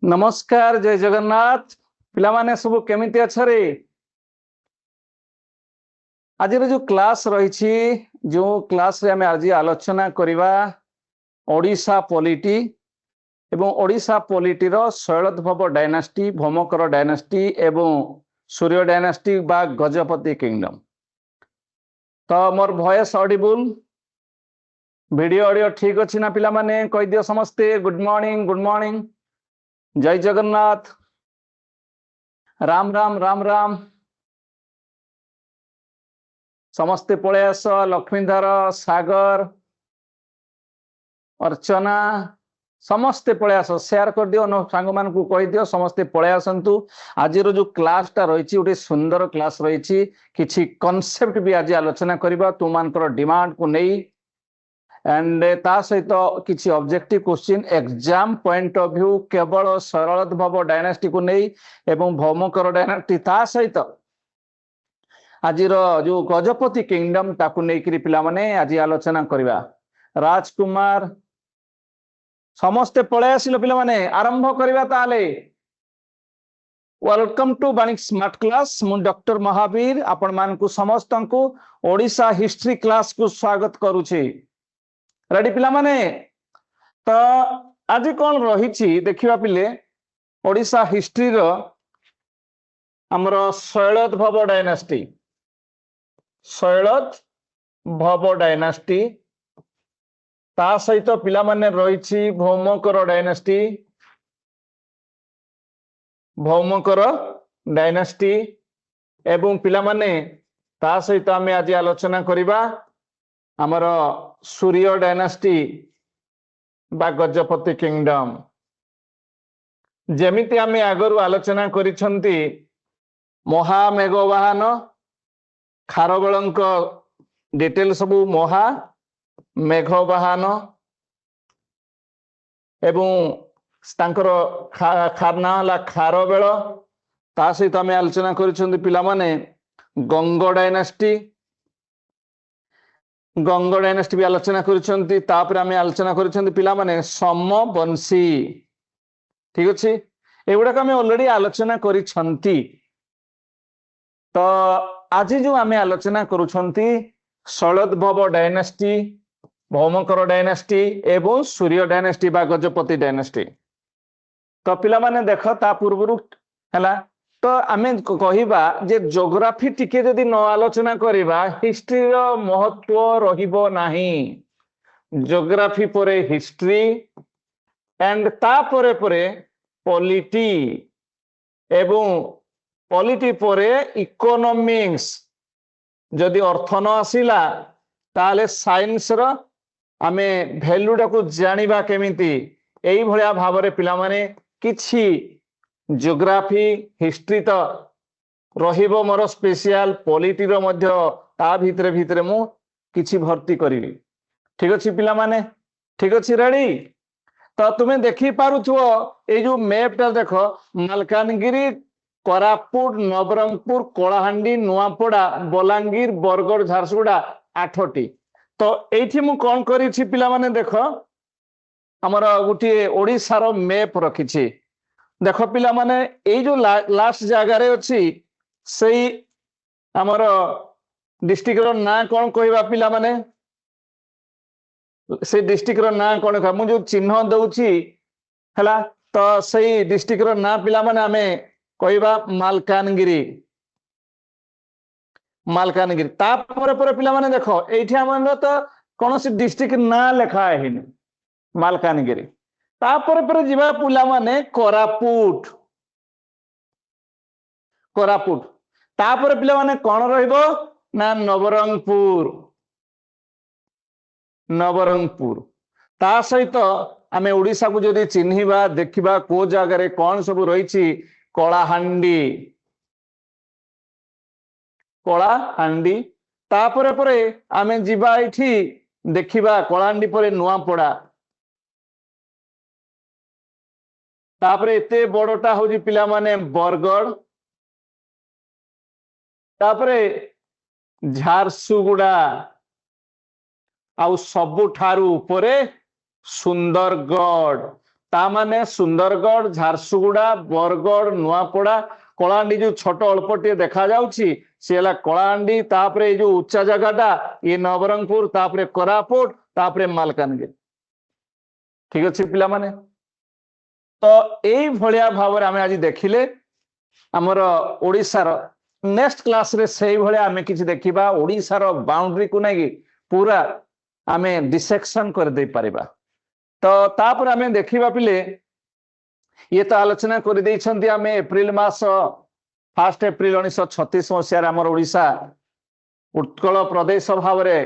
नमस्कार जय जगन्नाथ पिला माने सब केमिति अछरे आज जो क्लास रही जो क्लास रे आज आलोचना करिवा ओडिशा पॉलिटी एवं ओडिशा पॉलिटी रो शैलद्भव डायनास्टी भौमकर डायनास्टी एवं सूर्य डायनास्टी बा गजपति किंगडम। तो मोर वॉइस ऑडिबल वीडियो ऑडियो ठीक अछि ना पिला माने कहि दियो समस्ते गुड मॉर्निंग जय जगन्नाथ राम राम राम राम समस्ते पळे आस लक्ष्मीधर सागर अर्चना समस्ते पळे आस शेयर कर दियो सांग मान को कहि दियो समस्ते पळे आसंतु। आज जो क्लास टा रही गोटे सुंदर क्लास रही किछि कॉन्सेप्ट भी आज आलोचना करिबा तुम मानकर डिमांड को नहीं एंड ता सहित किछि objective question exam point of view केवल शैलद्भव डायनास्टी को नहीं एवं भौमकर डायनास्टी ता सहित आज जो गजपति किंगडम ताकू नहीं पिला माने आज आलोचना करिबा। राजकुमार समस्ते पळे आसिलो पिला माने आरंभ करिबा ताले। वेलकम टू बाणिक स्मार्ट क्लास मु डॉक्टर महावीर आपण मान को समस्त को ओडिशा हिस्ट्री क्लास को स्वागत करूची। रेडी पिला माने तो आज कौन रही देखिबा पिले ओडिशा हिस्ट्री रो हमर शैलद्भव डायनास्टी शैलद्भव डायनास्टी ता सहित पिला माने रही भौमकर डायनास्टी एवं पिला माने ता सहित आमे आज आलोचना करिबा हमर सूर्य डायनास्टी बा गजपति किंगडम। जेमिति आमे आगरु आलोचना करिसंती महामेघवाहन खारबेलंक डिटेल सबु महा मेघवाहन एवं तांकर खारना हला खारबेल ता सहित आमे आलोचना करिसंती पिला माने गंग डायनास्टी भी आलोचना करिसंती तापर आमे आलोचना करिसंती पिला माने समवंशी ठीक अछि एगुडा आमे ऑलरेडी आलोचना करिसंती। तो आज जो आमे आलोचना करूछंती शैलद्भव डायनास्टी भौमकर डायनास्टी एवं सूर्य डायनास्टी बा गजपति डायनास्टी। तो पिला माने देखो ता पूर्वरु हला तो आमे कहिबा जे ज्योग्राफी टिके जदि न आलोचना करिबा हिस्ट्री रो महत्व रहिबो नाही। ज्योग्राफी परे हिस्ट्री एंड ता परे परे पॉलिटी एवं पॉलिटी परे इकोनॉमिक्स जदि अर्थ न आसिला ताले साइंस रो आमे वैल्यूटा को जानिबा केमिति एई भलिया भाबरे पिला माने किछि ज्योग्राफी हिस्ट्री तो रहिबो मोर स्पेशल पॉलिटी रो मध्य ता भितरे भितरे मु किछि भर्ती करिवि ठीक अछि पिला माने ठीक अछि रेडी। तो तुमे देखि पारुथो ए जो मैपटा देखो मालकानगिरी कोरापुट नवरंगपुर कोलाहांडी नुआपड़ा बलांगीर बरगड़ झारसुगुड़ा 8टी। तो एठी मु कोन करिछि पिला माने देखो हमर गुटी ओडिसा रो मैप रखिछि देखो पिला माने ए जो लास्ट जगह रे अछि सेई हमर डिस्ट्रिक्ट रो ना कोन कहबा पिला माने से डिस्ट्रिक्ट रो ना कोन मु जो चिन्ह दउछि हला तो सेई डिस्ट्रिक्ट रो ना पिला माने हमें कहबा मालकानगिरी तापर पर पिला माने देखो एठी हमन तो कोनोसी डिस्ट्रिक्ट ना लिखा है मालकानगिरी तापर पर जिबा पिला माने कोरापुट तापर पिला माने कोन रहइबो ना नवरंगपुर ता सहित आमे ओडिसा को जदि चिन्हिबा देखिबा को जगह रे कोन सब रहिछि कलाहांडी तापर परे आमे जिबा एठी देखिबा कलाहांडी परे नुआपड़ा तापर एते बड़टा होजी पिला माने बरगड़ तापर झारसुगुड़ा आउ सबुठारु उपरे सुंदरगढ़ ତା ମାନେ ସୁନ୍ଦରଗଡ଼, ଝାରସୁଗୁଡା, ବରଗଡ଼, ନୂଆପଡା, କଳାହାଣ୍ଡି ଯୋଉ ଛୋଟ ଅଳ୍ପଟିଏ ଦେଖା ଯାଉଛି ସେ ହେଲା କଳାହାଣ୍ଡି, ତାପରେ ଏଇ ଯୋଉ ଉଚ୍ଚା ଜାଗାଟା ଇଏ ନବରଙ୍ଗପୁର, ତାପରେ କୋରାପୁଟ, ତାପରେ ମାଲକାନଗିରି। ଠିକ ଅଛି ପିଲାମାନେ, ତ ଏଇ ଭଳିଆ ଭାବରେ ଆମେ ଆଜି ଦେଖିଲେ ଆମର ଓଡ଼ିଶାର। ନେକ୍ସଟ କ୍ଲାସରେ ସେଇଭଳିଆ ଆମେ କିଛି ଦେଖିବା ଓଡ଼ିଶାର ବାଉଣ୍ଡ୍ରିକୁ ନେଇକି ପୁରା ଆମେ ଡିସେକ୍ସନ କରିଦେଇ ପାରିବା। ତ ତାପରେ ଆମେ ଦେଖିବା ପିଲେ ଇଏ ତ ଆଲୋଚନା କରିଦେଇଛନ୍ତି ଆମେ ଏପ୍ରିଲ ମାସ 1 ଏପ୍ରିଲ 1936 ମସିହାରେ ଆମର ଓଡ଼ିଶା ଉତ୍କଳ ପ୍ରଦେଶ ଭାବରେ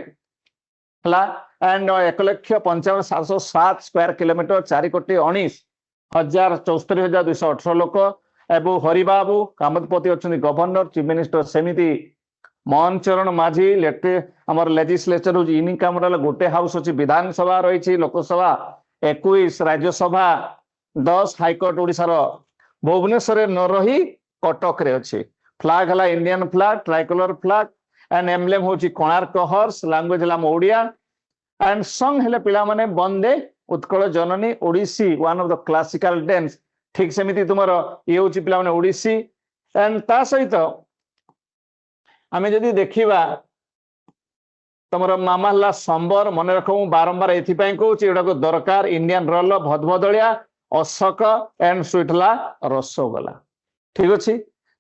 ହେଲା and 1,55,707 ସ୍କୋୟାର କିଲୋମିଟର 4,19,74,218 ଲୋକ ଏବଂ ହରିବାବୁ କାମତପତି ଅଛନ୍ତି ଗଭର୍ଣ୍ଣର, ଚିଫ ମିନିଷ୍ଟର ସେମିତି ମୋହନ ଚରଣ ମାଝୀ, ଆମର ଲେଜିସ୍ଲେଚର ହଉଛି ୟୁନିକାମରାଲ ଗୋଟେ ହାଉସ ଅଛି, ବିଧାନସଭା ରହିଛି, ଲୋକସଭା 21, ରାଜ୍ୟସଭା 10, ହାଇକୋର୍ଟ ଓଡ଼ିଶାର ଭୁବନେଶ୍ୱରରେ ନ ରହି କଟକରେ ଅଛି। ଫ୍ଲାଗ ହେଲା Indian flag, tricolour flag, and emblem ହଉଛି କୋଣାର୍କ ହର୍ସ, ଲାଙ୍ଗୁଏଜ ହେଲା ଆମ ଓଡ଼ିଆ, and song ହେଲେ ପିଲାମାନେ ବନ୍ଦେ ଉତ୍କଳ ଜନନୀ Odissi, one of the classical dance। ଠିକ ସେମିତି ତୁମର ଇଏ ହଉଛି ପିଲାମାନେ ଓଡ଼ିଶୀ। and ତା ସହିତ ଆମେ ଯଦି ଦେଖିବା ତମର ମାମା ହେଲା ସମ୍ବର, ମନେ ରଖ ମୁଁ ବାରମ୍ବାର ଏଥିପାଇଁ କହୁଛି ଏଗୁଡାକ ଦରକାର। ଇଣ୍ଡିଆନ ରୋଲ ଭଦଭଦଳିଆ, ଅଶୋକ and ସୁଇଟ ହେଲା ରସଗୋଲା। ଠିକ ଅଛି,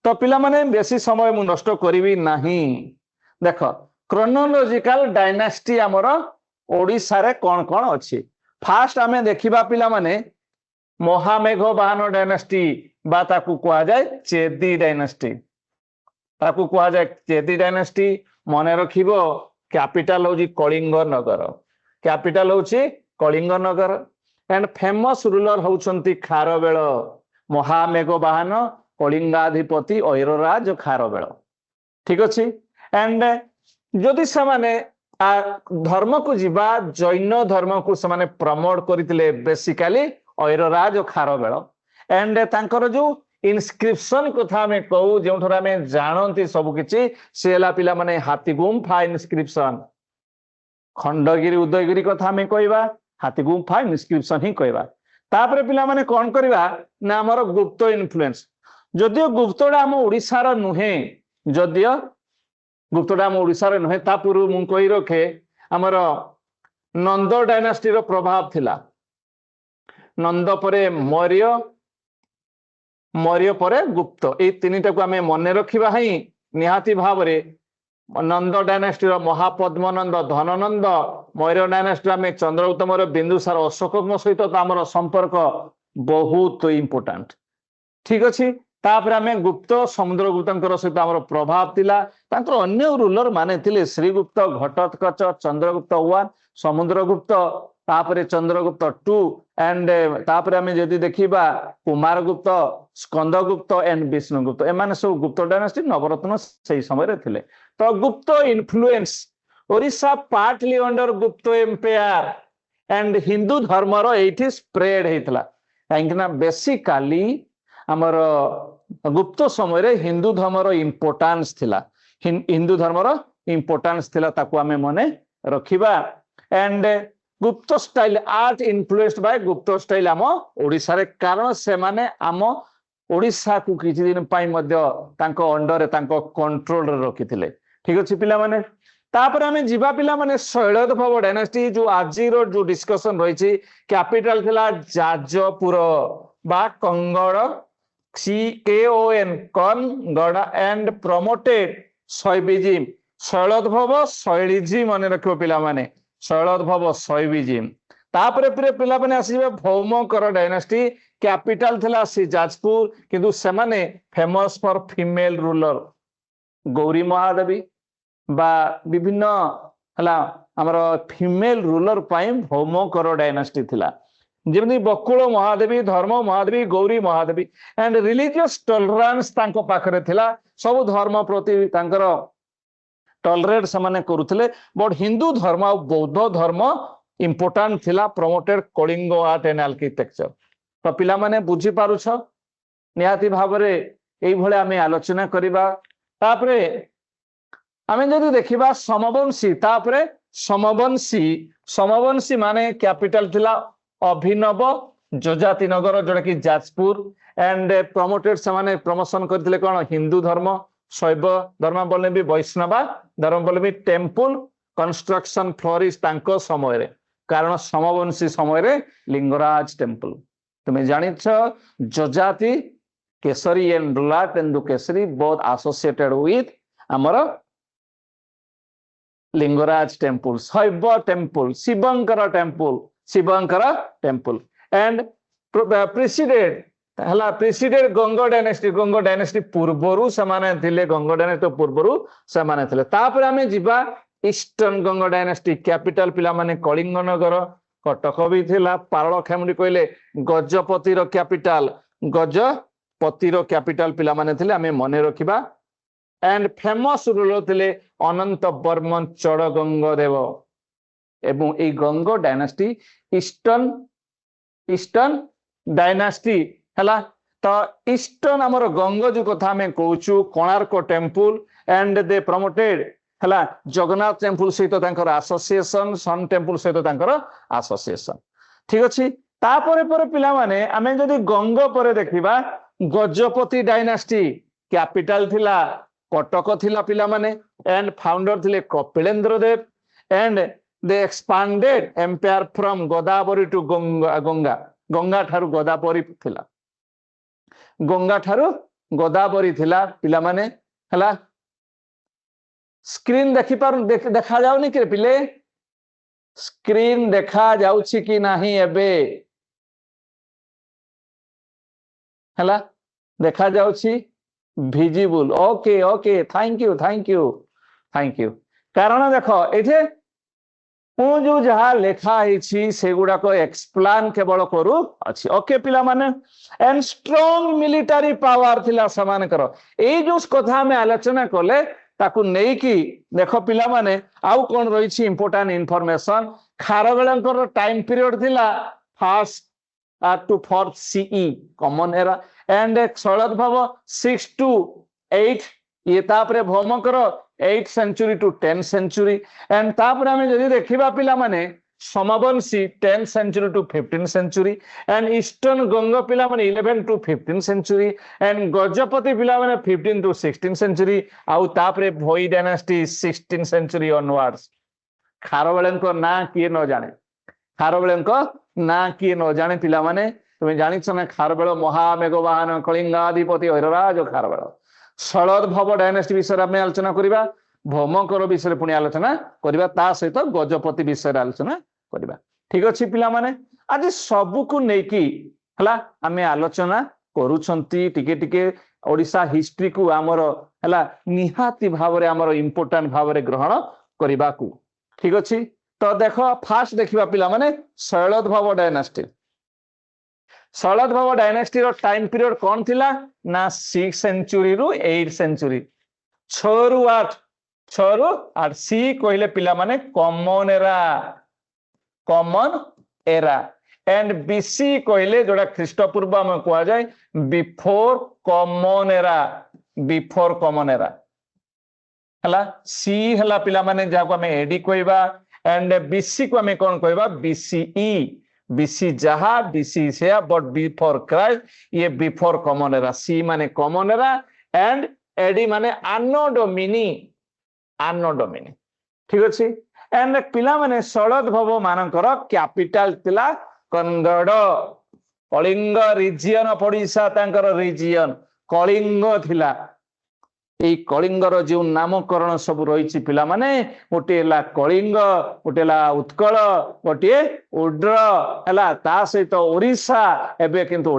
ତ ପିଲାମାନେ ବେଶୀ ସମୟ ମୁଁ ନଷ୍ଟ କରିବି ନାହିଁ। ଦେଖ କ୍ରୋନୋଲୋଜିକାଲ ଡାଇନାଷ୍ଟି ଆମର ଓଡ଼ିଶାରେ କଣ କଣ ଅଛି। ଫାଷ୍ଟ ଆମେ ଦେଖିବା ପିଲାମାନେ ମହାମେଘ ବାହନ ଡାଇନାଷ୍ଟି ବା ତାକୁ କୁହାଯାଏ ଚେଦି ଡାଇନାଷ୍ଟି। ତାକୁ କୁହାଯାଏ ଚେଦି ଡାଇନାଷ୍ଟି। ମନେ ରଖିବ କ୍ୟାପିଟାଲ ହଉଛି କଳିଙ୍ଗ ନଗର, କ୍ୟାପିଟାଲ ହଉଛି Kalinga Nagar. and famous ruler ହଉଛନ୍ତି ଖାରବେଳ, ମହାମେଘ ବାହନ, କଳିଙ୍ଗାଧିପତି ଐରରାଜ ଖାରବେଳ। ଠିକ ଅଛି, and ଯଦି ସେମାନେ ଧର୍ମକୁ ଯିବା ଜୈନ ଧର୍ମକୁ ସେମାନେ ପ୍ରମୋଟ କରିଥିଲେ ବେସିକାଲି ଐରରାଜ ଖାରବେଳ। and ତାଙ୍କର ଯୋଉ ଇନସ୍କ୍ରିପସନ କଥା ଆମେ କହୁ, ଯେଉଁଠାରେ ଆମେ ଜାଣନ୍ତି ସବୁ କିଛି, ସେ ହେଲା ପିଲାମାନେ ହାତୀଗୁମ୍ଫା ଇନସ୍କ୍ରିପସନ। ଖଣ୍ଡଗିରି ଉଦୟଗିରି କଥା ଆମେ କହିବା, ହାତୀଗୁମ୍ଫା ଇନସ୍କ୍ରିପସନ ହିଁ କହିବା। ତାପରେ ପିଲାମାନେ କଣ କରିବା ନା ଆମର ଗୁପ୍ତ ଇନଫ୍ଲୁଏନ୍ସ। ଯଦିଓ ଗୁପ୍ତଟା ଆମ ଓଡ଼ିଶାର ନୁହେଁ, ଯଦିଓ ଗୁପ୍ତଟା ଆମ ଓଡ଼ିଶାରେ ନୁହେଁ, ତା ପୂର୍ବରୁ ମୁଁ କହି ରଖେ ଆମର ନନ୍ଦ ଡାଇନାଷ୍ଟିର ପ୍ରଭାବ ଥିଲା। ନନ୍ଦ ପରେ ମୌର୍ଯ୍ୟ, ମୌର୍ଯ୍ୟ ପରେ ଗୁପ୍ତ, ଏଇ ତିନିଟାକୁ ଆମେ ମନେ ରଖିବା ହିଁ ନିହାତି ଭାବରେ। ନନ୍ଦ ଡାଇନାଷ୍ଟିର ମହାପଦ୍ମନନ୍ଦ, ଧନନନ୍ଦ, ମୌର୍ଯ୍ୟ ଡାଇନାଷ୍ଟିର ଆମେ ଚନ୍ଦ୍ରଗୁପ୍ତ ମୌର୍ଯ୍ୟ, ବିନ୍ଦୁସାର, ଅଶୋକଙ୍କ ସହିତ ତ ଆମର ସମ୍ପର୍କ ବହୁତ ଇମ୍ପୋର୍ଟାଣ୍ଟ। ଠିକ ଅଛି, ତାପରେ ଆମେ ଗୁପ୍ତ ସମୁଦ୍ରଗୁପ୍ତଙ୍କର ସହିତ ଆମର ପ୍ରଭାବ ଥିଲା। ତାଙ୍କର ଅନ୍ୟ ରୁଲର ମାନେ ଥିଲେ ଶ୍ରୀଗୁପ୍ତ, ଘଟୋତ୍କଚ, ଚନ୍ଦ୍ରଗୁପ୍ତ 1, ସମୁଦ୍ରଗୁପ୍ତ, ତାପରେ ଚନ୍ଦ୍ରଗୁପ୍ତ 2, and ତାପରେ ଆମେ ଯଦି ଦେଖିବା କୁମାରଗୁପ୍ତ, ସ୍କନ୍ଦଗୁପ୍ତ and ବିଷ୍ଣୁଗୁପ୍ତ, ଏମାନେ ସବୁ ଗୁପ୍ତ ଡାଇନାଷ୍ଟି ନବରତ୍ନ ସେଇ ସମୟରେ ଥିଲେ। ତ Gupta influence Odisha partly under Gupta empire and Hindu ଧର୍ମର ଏଇଠି ସ୍ପ୍ରେଡ ହେଇଥିଲା। କାହିଁକି ନା ବେସିକାଲି ଆମର ଗୁପ୍ତ ସମୟରେ ହିନ୍ଦୁ ଧର୍ମର ଇମ୍ପୋର୍ଟାନ୍ସ ଥିଲା, ହିନ୍ଦୁ ଧର୍ମର ଇମ୍ପୋର୍ଟାନ୍ସ ଥିଲା, ତାକୁ ଆମେ ମନେ ରଖିବା। and Gupta style art influenced by Gupta style ଆମ ଓଡ଼ିଶାରେ, କାରଣ ସେମାନେ ଆମ ଓଡ଼ିଶାକୁ କିଛି ଦିନ ପାଇଁ ମଧ୍ୟ ତାଙ୍କ ଅଣ୍ଡରରେ ତାଙ୍କ କଣ୍ଟ୍ରୋଲରେ ରଖିଥିଲେ। ଠିକ ଅଛି ପିଲାମାନେ, ତାପରେ ଆମେ ଯିବା ପିଲାମାନେ ଶୈଳୋଦ୍ଭବ ଡାଇନାଷ୍ଟି, ଯୋଉ ଆଜିର ଯୋଉ ଡିସ୍କସନ ରହିଛି। କ୍ୟାପିଟାଲ ଥିଲା ଯାଜପୁର ବା କଙ୍ଗଡ଼, CAON କନଗଡ, and promoted ଶୈବିଜିମ, ଶୈଳୋଦ୍ଭବ ଶୈଳୀଜି, ମନେ ରଖିବ ପିଲାମାନେ ଶୈଳୋଦ୍ଭବ ଶୈବିଜିମ। ତାପରେ ପିଲାମାନେ ଆସିବେ ଭୌମକର ଡାଇନାଷ୍ଟି, କ୍ୟାପିଟାଲ ଥିଲା ସେ ଯାଜପୁର, କିନ୍ତୁ ସେମାନେ ଫେମସ ଫର ଫିମେଲ ରୁଲର, ଗୌରୀ ମହାଦେବୀ ବା ବିଭିନ୍ନ ହେଲା ଆମର ଫିମେଲ ରୁଲର ପାଇଁ ଭୌମକର ଡାଇନାଷ୍ଟି ଥିଲା। ଯେମିତି Bakula Mahadevi, Dharma Mahadevi, Gauri Mahadevi. and religious tolerance ତାଙ୍କ ପାଖରେ ଥିଲା, ସବୁ ଧର୍ମ ପ୍ରତି ତାଙ୍କର ଟଲରେଟ ସେମାନେ କରୁଥିଲେ। ବଟ ହିନ୍ଦୁ ଧର୍ମ ଆଉ ବୌଦ୍ଧ ଧର୍ମ ଇମ୍ପୋର୍ଟାଣ୍ଟ ଥିଲା, ପ୍ରମୋଟେଡ କଳିଙ୍ଗ ଆର୍ଟ and ଆର୍କିଟେକ୍ଚର। ତ ପିଲାମାନେ ବୁଝିପାରୁଛ, ନିହାତି ଭାବରେ ଏଇଭଳି ଆମେ ଆଲୋଚନା କରିବା। ତାପରେ ଆମେ ଯଦି ଦେଖିବା ସମବଂଶୀ, ତାପରେ ସମବଂଶୀ, ସମବଂଶୀ ମାନେ କ୍ୟାପିଟାଲ ଥିଲା ଅଭିନବ ଯଜାତି ନଗର ଯୋଉଟା କି ଯାଜପୁର and promoted ସେମାନେ ପ୍ରମୋଶନ କରିଥିଲେ କଣ ହିନ୍ଦୁ ଧର୍ମ ଶୈବ ଧର୍ମ ବୋଲେ ବି ବୈଷ୍ଣବ ଧର୍ମ ବୋଲେ ବି ଟେମ୍ପଲ କନଷ୍ଟ୍ରକ୍ସନ ଫ୍ଲୋରିଶ ତାଙ୍କ ସମୟରେ କାରଣ ସମବଂଶୀ ସମୟରେ ଲିଙ୍ଗରାଜ ଟେମ୍ପଲ ତୁମେ ଜାଣିଛ Yayati Keshari and Rula Tendu Kesari both associated with ଆମର ଲିଙ୍ଗରାଜ ଟେମ୍ପଲ ଶୈବ ଟେମ୍ପଲ ଶିବଙ୍କର ଟେମ୍ପଲ and preceded ହେଲା preceded ଗଙ୍ଗ ଡାଇନେଷ୍ଟି ପୂର୍ବରୁ ସେମାନେ ଥିଲେ ଗଙ୍ଗ ଡାଇନେଷ୍ଟି ପୂର୍ବରୁ ସେମାନେ ଥିଲେ ତାପରେ ଆମେ ଯିବା ଇଷ୍ଟର୍ନ ଗଙ୍ଗ ଡାଇନେଷ୍ଟି କ୍ୟାପିଟାଲ ପିଲାମାନେ କଳିଙ୍ଗ ନଗର କଟକ ବି ଥିଲା ପାରଳ ଖେମୁଣ୍ଡି କହିଲେ ଗଜପତିର କ୍ୟାପିଟାଲ ପିଲାମାନେ ଥିଲେ ଆମେ ମନେ ରଖିବା and famous ruler ଥିଲେ ଅନନ୍ତ ବର୍ମନ ଚଡଗଙ୍ଗ ଦେବ ଏବଂ এই ଗଙ୍ଗ ଡାଇନେଷ୍ଟି ଇଷ୍ଟର୍ନ ଡାଇନେଷ୍ଟି ହେଲା ତ ଇଷ୍ଟର୍ନ ଆମର ଗଙ୍ଗ ଯୋଉ କଥା ଆମେ କହୁଛୁ Konark temple and they promoted ହେଲା ଜଗନ୍ନାଥ ଟେମ୍ପଲ ସହିତ ତାଙ୍କର ଆସୋସିଏସନ ସନ୍ ଟେମ୍ପଲ ସହିତ ତାଙ୍କର ଆସୋସିଏସନ ଠିକ ଅଛି ତାପରେ ପରେ ପିଲାମାନେ ଆମେ ଯଦି ଗଙ୍ଗ ପରେ ଦେଖିବା ଗଜପତି ଡାଇନେଷ୍ଟି କ୍ୟାପିଟାଲ ଥିଲା କଟକ ଥିଲା ପିଲାମାନେ and founder ଥିଲେ Kapilendra Deb and they expanded empire from Godavari to Ganga ଠାରୁ ଗୋଦାବରୀ ଥିଲା ପିଲାମାନେ ହେଲା ସ୍କ୍ରିନ ଦେଖା ଯାଉନି କି ପିଲେ ସ୍କ୍ରିନ ଦେଖା ଯାଉଛି କି ନାହିଁ ଏବେ ହେଲା ଦେଖା ଯାଉଛି visible okay thank you କାରଣ ଦେଖ ଏଠି ମୁଁ ଯୋଉ ଯାହା ଲେଖା ହେଇଛି ସେଗୁଡାକ ଏକ୍ସପ୍ଲେନ କେବଳ କରୁ ଅଛି ଓକେ ପିଲାମାନେ and strong military power ଥିଲା ସେମାନଙ୍କର ଏଇ ଯୋଉ କଥା ଆମେ ଆଲୋଚନା କଲେ ତାକୁ ନେଇକି ଦେଖ ପିଲାମାନେ ଆଉ କଣ ରହିଛି ଇମ୍ପୋର୍ଟାଣ୍ଟ ଇନଫରମେସନ ଖାରବେଳଙ୍କର ଟାଇମ ପିରିୟଡ ଥିଲା first to 4th CE common era and Shailodbhava 6 to 8 ये तापरे भौमकर 8th century to 10th century and तापरे हमें जदि देखिबा पिला माने समवंशी 10th century to 15th century and eastern गंग पिला माने 11th to 15th century and Gajapati पिला माने 15th to 16th century आउ तापरे भोई डायनेस्टी 16th century onwards खारवेळंको ना किए न जाने खारवेळंको ना किए न जाने पिला माने तुम जानिछ ना खारवेळ महामेघवाहन कलिंगाधिपति ऐरराज खारवेळ शैलोद्भव डायनेस्टी विषय में आलोचना करिबा भौमकर विषय पुणी आलोचना करिबा ता सहित गजपति विषय आलोचना करिबा ठीक अछि पिला माने आज सबु को नेकी हला हमें आलोचना करूछंती टिके टिके ओडिसा हिस्ट्री को हमर हला निहाती भावरे हमर इंपोर्टेंट भावरे ग्रहण करिबा को ठीक अछि तो देखो फास्ट देखिबा पिला माने शैलोद्भव डायनेस्टी रो टाइम पीरियड कौन थिला ना 6th century रु 8th century 6 रु 8 सी कहले पिला माने कॉमन एरा एंड बीसी कहले जोड़ा ख्रीष्टपूर्व हम कह जाए बिफोर कॉमन एरा हला सी हला पिला माने जाको हमें एडी कहबा एंड बीसी को हमें कौन कहबा बीसीई बीसी जहा बीसी से बट बिफोर क्राइस्ट ये बिफोर कॉमन एरा सी माने कॉमन एरा एंड एडी माने आनो डोमिनी ठीक अछि एंड पिला माने शैलोद्भव मानकर कैपिटल तिला कन्नड़ कलिंग रीजियन पड़िसा तांकर रीजियन कलिंग थिला ए कलिंगर जो नामकरण सब रही पिला माने गोटे कलिंग गोटे उत्कल गोटे उड्र है ता सहित ओडिशा एबे किंतु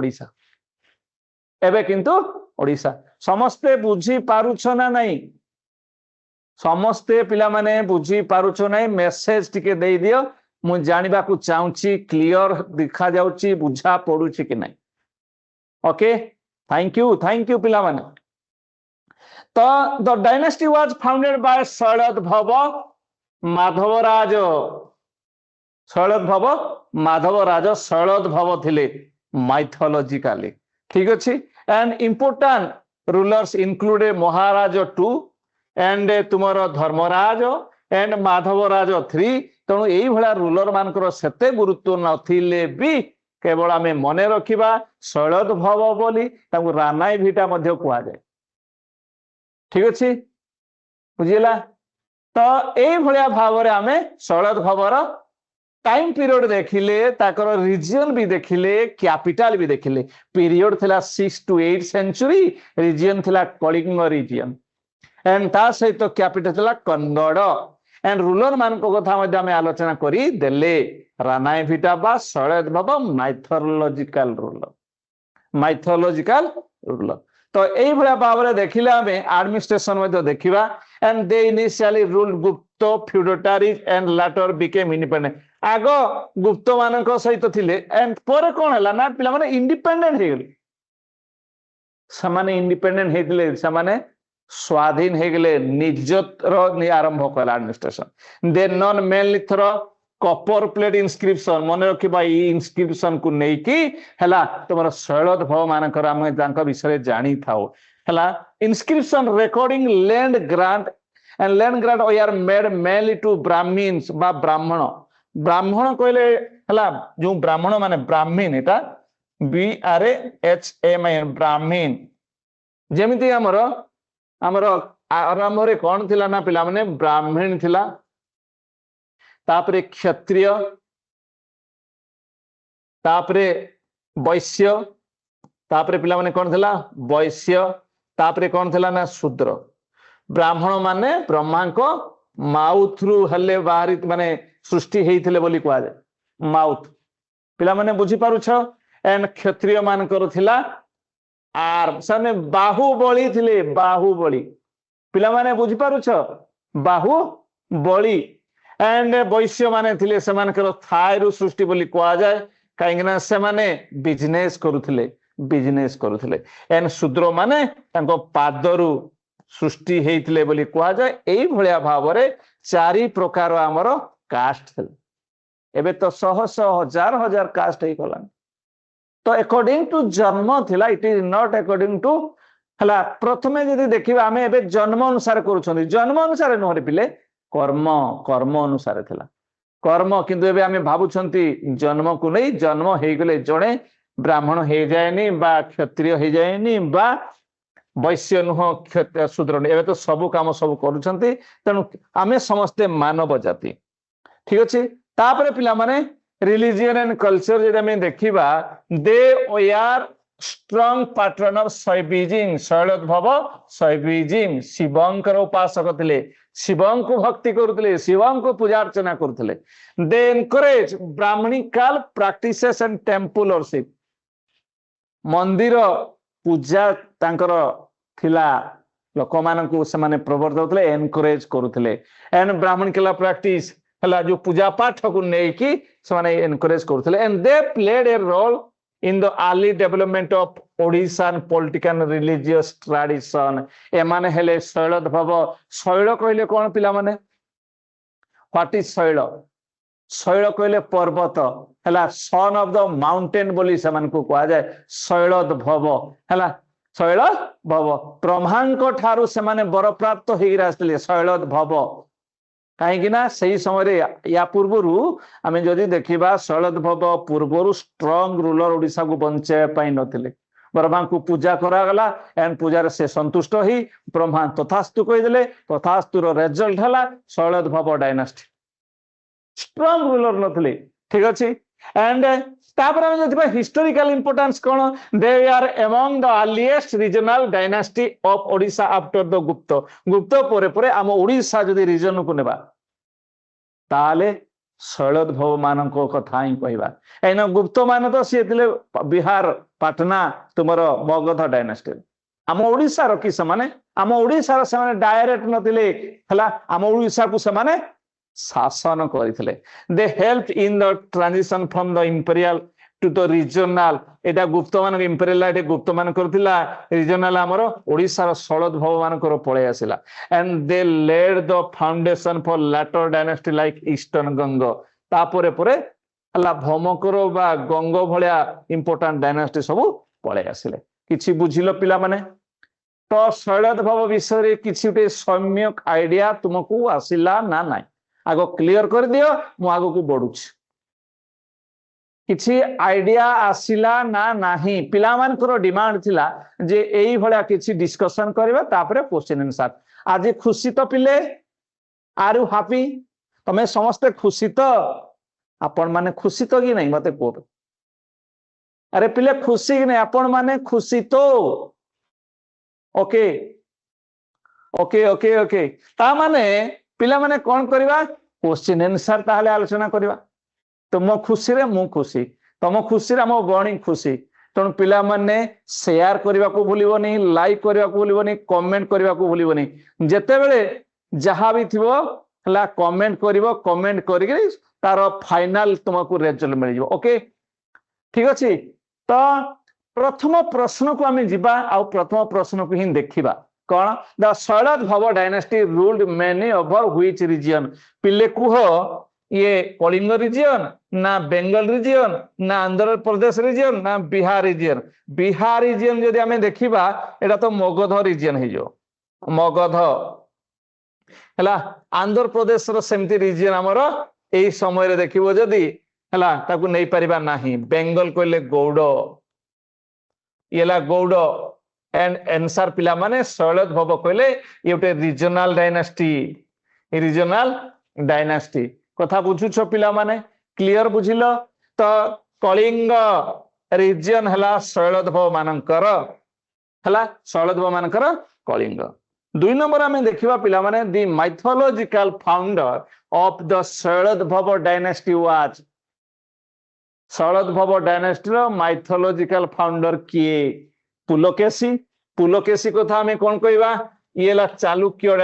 ओडिशा समस्ते बुझी पारुछ ना नहीं समस्ते पिला माने बुझी पारुछ नहीं मेसेज टिके दे दियो मु जानिबा को चाहूची क्लियर दिखा जाउची बुझा पड़ुची कि नहीं ओके थैंक यू पिला माने तो the dynasty was founded by Shailodbhava Madhavaraja Shailodbhava थिले माइथोलॉजिकली ठीक अछि एंड इंपोर्टेंट रूलर्स इंक्लूडेड महाराज 2 एंड तुमर धर्मराज एंड माधवराज 3 तेणु यही भाया रूलर मानकर सेते गुरुत्व नथिले भी केवल आमे मने रखिबा शैलोद्भव बोली तांको रानाई भिटा मध्य कुआ जाए ठीक अछि बुझिला तो एई भलिया भावरे आमे शैलोद्भवर टाइम पीरियड देखिले ताकर रीजन भी देखिले कैपिटल भी देखिले पीरियड थिला 6 to 8 सेंचुरी रीजन थिला कलिंग रीजन एंड ता सहित कैपिटल थिला कन्नड़ एंड रूलर मान को कथा मध्ये आमे आलोचना करी देले रानाई भिटा बा शैलोद्भव माइथोलॉजिकल रूलर तो एई भलिया भावरे देखिले आमे एडमिनिस्ट्रेशन मध्ये देखिबा एंड दे इनिशियली रूल्ड गुप्त फ्यूडटारीज एंड लेटर बिकेम इंडिपेंडेंट आगो गुप्त मान सहित थिले एंड पर कोन हला ना पिला माने इंडिपेंडेंट हे गेले समाने इंडिपेंडेंट हेतिले समाने स्वाधीन हे गेले निजतर आरंभ कला administration they known mainly through copper plate inscription मन रखिबा ई इंस्क्रिप्शन को नै कि हला तमरो शैलोद्भव मानकर हम तांका विषय जानि थाओ हला inscription recording land grant and land grant are made mainly to Brahmins बा ब्राह्मण कहले हला जो ब्राह्मण माने ब्राह्मण एटा BRAHMIN ब्राह्मण जेमिति हमरो आरंभ रे कोन थिला ना पिला माने ब्राह्मण थिला तापरे क्षत्रिय तापरे वैश्य तापरे पिला माने कोन थिला वैश्य तापरे कोन थिला ना शूद्र ब्राह्मण माने ब्रह्मा को माउथ रु हले बाहरी माने सृष्टि हेइथिले बोली कुआ जाय माउथ पिला माने बुझी पारुछ एंड क्षत्रिय मान कर थिला आर सने बाहुबली थिले बाहुबली पिला माने बुझी पारुछ बाहुबली एंड वैश्य माने थिले समान कर थाय रु सृष्टि बोली कुआ जाय काइंगना से माने बिजनेस करूथिले एंड शूद्र माने तांको पादरु सृष्टि हेइथिले बोली कुआ जाय एई भलिया भावरे चारि प्रकार हमरो कास्ट थिले एबे तो शह शह हजार हजार कास्ट हे गलान तो अकॉर्डिंग टू जन्म थिला it is not according to हला प्रथमे यदि देखिबा हमें एबे जन्म अनुसार करूछन जन्म अनुसार नहरे पिले कर्म अनुसार थिला कर्म किंतु एबे हमें भाबुछंती जन्म को नै जन्म हे गेले जणे ब्राह्मण हे जायनी बा क्षत्रिय हे जायनी बा वैश्य नुह क्षत्रिय शूद्र एबे तो सब काम सब करूछंती तेनु आमे समस्ते मानव जाति ठीक अछि तापरे पिला माने रिलीजियन एंड कल्चर जेदा में देखिबा they are strong pattern of Shaivism Shailodbhava Shaivism शिवंकर उपासक थिले शिवं को भक्ति करुथिले शिवं को पूजा अर्चना करुथिले they encourage Brahmanical practices and temple worship मंदिर पूजा तांकर थिला लोक मानकु से माने प्रवर्तौथिले एनकरेज करुथिले एंड ब्राह्मणिकल प्रैक्टिस हला जो पूजा पाठ को नै कि से माने एनकरेज करुथिले and they played a role in the early development of Odishan political and religious tradition एमाने हेले शैलोद्भव शैल कहले कोन पिला माने व्हाट इज शैल कहले पर्वत हला सन ऑफ द माउंटेन बोली समान को कहा जाय शैलोद्भव हला शैलोद्भव ब्रह्मांक ठारू से माने बर प्राप्त हेइ रास्ते शैलोद्भव कहीं ना सही समय या पूर्वरु आमे जदि देखिबा शैलोद्भव पूर्वरु स्ट्रांग रूलर ओडिसा को बंचाय पाई नथिले ब्रह्मा को पूजा करा गला एंड पूजा से संतुष्ट ही ब्रह्मा तथास्तु कहि देले तथास्तु रो रिजल्ट हला शैलोद्भव डायनास्टी स्ट्रांग रूलर नथिले ठीक अछि एंड तापर हम जतिबा हिस्टोरिकल इंपोर्टेंस कोन they are among the earliest regional dynasty of Odisha after the Gupta परे परे हम ओडिसा जदि रीजन को नेबा ताले शैलोद्भव मानको कथा ही कहबा एना गुप्त मान तो से थिले बिहार पटना तुमरो मगध डायनास्टी हम ओडिसा रो कि समाने हम ओडिसा रो समाने डायरेक्ट नथिले हला हम ओडिसा को समाने शासन करथिले they help in the transition from the imperial to the regional एटा गुप्त मान इंपीरियल एटा गुप्त मान करथिला रीजनल हमरो ओडिसा रो शैलोद्भव मान कर पळे आसिला and they laid the foundation for later dynasty like eastern Ganga तापरे परे हला भौमकर बा गंग भलिया इंपोर्टेंट डायनास्टी सब पळे आसिले किछि बुझिलो पिला माने तो शैलोद्भव विषय रे किछि सम्यक आईडिया तुमको आसिला ना नाइ आगो क्लियर कर दियो मु आगो को बढ़ुछ। किछि आइडिया आसिला ना नाही पिला मानकर डिमांड थिला जे एई भलिया किछि डिस्कशन करबा तापरे क्वेश्चन आंसर आज खुशी तो पिले आर यू हैप्पी तमे समस्त खुशी तो आपण माने खुशी तो कि नहीं मते को अरे पिले खुशी कि नहीं आपण माने खुशी तो ओके ओके ओके ओके ता माने पिला माने कोन करबा क्वेश्चन आंसर ताहले आलोचना करबा तुम खुशी रे मु खुशी तुम खुशी रे मो गणी खुशी तेणु पिला माने शेयर करने को भूलबनी लाइक करने को भूलबनी कमेंट करने को भूलबनी जेते बेले जहाँ भी थी कमेंट करिवो कमेंट करिके तार फाइनल तुमको रिजल्ट मिल जाओ ओके ठीक अच्छे तो प्रथम प्रश्न को आम जीवा आ प्रथम प्रश्न को ही देखा कौन the Shailodbhava dynasty ruled many over which region पिले कुह ये कलिंग रीजन ना बेंगल रीजन ना आंध्र प्रदेश रीजन ना बिहार रीजन जदि आम देखा एटा तो मगध रीजन हो मगध है आंध्र प्रदेश सेमती रीजन आमर यही समय देखिबो जदि है ताकू नहीं परिबा नाही बेंगल कहले गौड़ ये गौड़ एंड आंसर पिला माने शैलद भव कहले ये गोटे रीजनाल डायनेस्टी कथा बुझुछ पिला माने क्लियर बुझिल तो कलिंग रीजन है शैलद भव मानकर है शैलद भव मानकर कलिंग दुई नंबर आम देखा पिला माने दी mythological founder of the Shailodbhava dynasty was शैलद भव डायनेस्टी रो माइथोलॉजिकल फाउंडर किए पुलकेशी कथा आम कौन कहवा ये चालुक्य